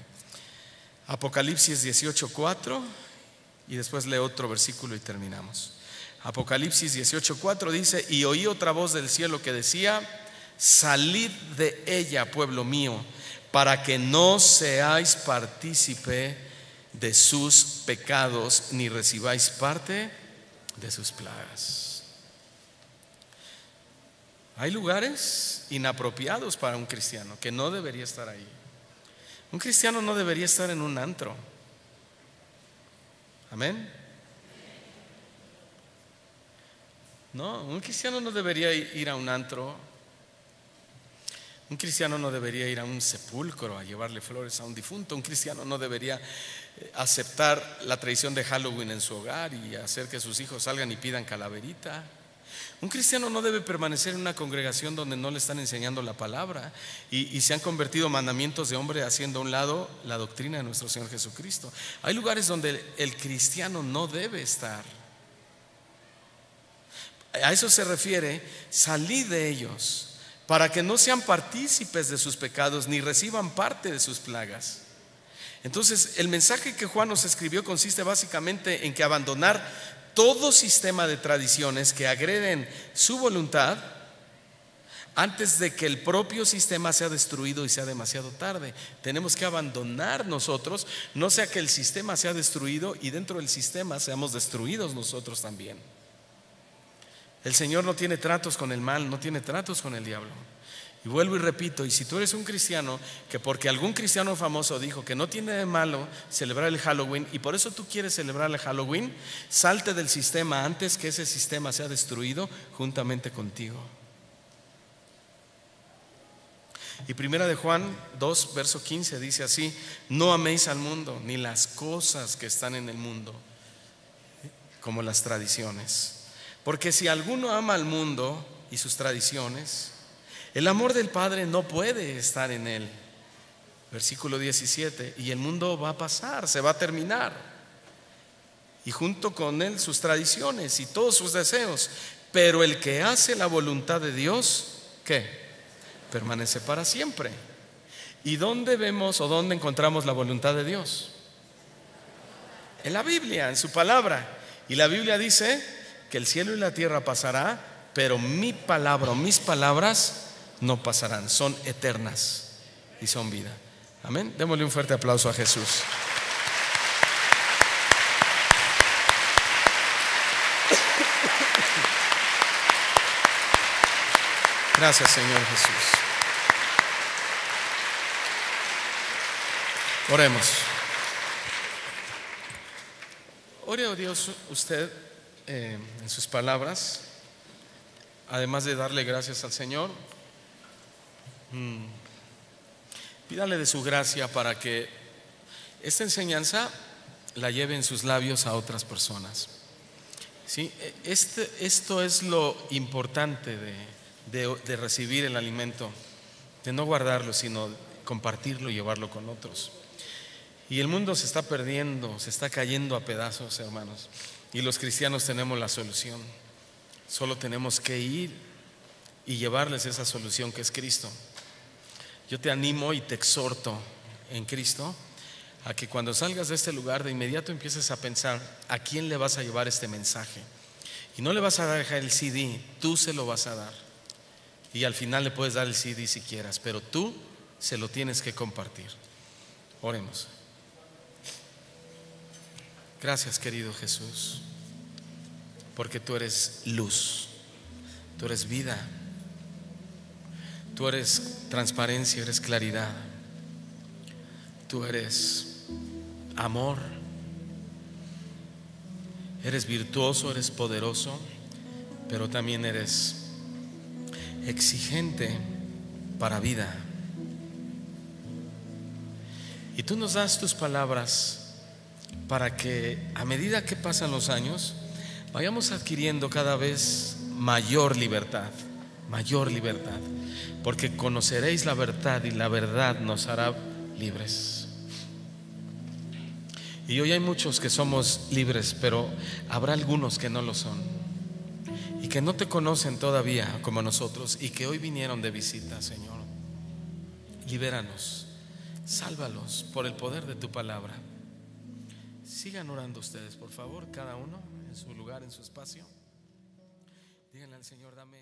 Apocalipsis 18:4, y después leo otro versículo y terminamos. Apocalipsis 18:4 dice: y oí otra voz del cielo que decía: salid de ella, pueblo mío, para que no seáis partícipe de sus pecados, ni recibáis parte de sus plagas. Hay lugares inapropiados para un cristiano que no debería estar ahí. Un cristiano no debería estar en un antro. Amén. No, un cristiano no debería ir a un antro. Un cristiano no debería ir a un sepulcro a llevarle flores a un difunto. Un cristiano no debería aceptar la tradición de Halloween en su hogar y hacer que sus hijos salgan y pidan calaverita. Un cristiano no debe permanecer en una congregación donde no le están enseñando la palabra y se han convertido mandamientos de hombre, haciendo a un lado la doctrina de nuestro Señor Jesucristo. Hay lugares donde el cristiano no debe estar. A eso se refiere: salid de ellos, para que no sean partícipes de sus pecados, ni reciban parte de sus plagas. Entonces, el mensaje que Juan nos escribió consiste básicamente en que abandonar todo sistema de tradiciones que agreden su voluntad antes de que el propio sistema sea destruido y sea demasiado tarde. Tenemos que abandonar nosotros, no sea que el sistema sea destruido y dentro del sistema seamos destruidos nosotros también. El Señor no tiene tratos con el mal, no tiene tratos con el diablo. Y vuelvo y repito, y si tú eres un cristiano que porque algún cristiano famoso dijo que no tiene de malo celebrar el Halloween y por eso tú quieres celebrar el Halloween, salte del sistema antes que ese sistema sea destruido juntamente contigo. Y primera de Juan 2 verso 15 dice así: no améis al mundo ni las cosas que están en el mundo, como las tradiciones. Porque si alguno ama al mundo y sus tradiciones, el amor del Padre no puede estar en él. Versículo 17: y el mundo va a pasar, se va a terminar, y junto con él sus tradiciones y todos sus deseos. Pero el que hace la voluntad de Dios, ¿qué? Permanece para siempre. ¿Y dónde vemos o dónde encontramos la voluntad de Dios? En la Biblia, en su palabra. Y la Biblia dice que el cielo y la tierra pasará, pero mi palabra o mis palabras no pasarán, son eternas y son vida. Amén. Démosle un fuerte aplauso a Jesús. Gracias, Señor Jesús. Oremos. Ore, oh Dios, usted en sus palabras, además de darle gracias al Señor, pídale de su gracia para que esta enseñanza la lleve en sus labios a otras personas. ¿Sí? Esto es lo importante de recibir el alimento, de no guardarlo, sino compartirlo y llevarlo con otros. Y el mundo se está perdiendo, se está cayendo a pedazos, hermanos, y los cristianos tenemos la solución. Solo tenemos que ir y llevarles esa solución que es Cristo. Yo te animo y te exhorto en Cristo a que cuando salgas de este lugar de inmediato empieces a pensar a quién le vas a llevar este mensaje. Y no le vas a dejar el CD, tú se lo vas a dar. Y al final le puedes dar el CD si quieras, pero tú se lo tienes que compartir. Oremos. Gracias, querido Jesús, porque tú eres luz, tú eres vida, tú eres transparencia, eres claridad, tú eres amor, eres virtuoso, eres poderoso, pero también eres exigente para vida. Y tú nos das tus palabras para que a medida que pasan los años vayamos adquiriendo cada vez mayor libertad, porque conoceréis la verdad y la verdad nos hará libres. Y hoy hay muchos que somos libres, pero habrá algunos que no lo son y que no te conocen todavía como nosotros y que hoy vinieron de visita. Señor, libéranos, sálvalos por el poder de tu palabra. Sigan orando ustedes, por favor, cada uno en su lugar, en su espacio. Díganle al Señor: dame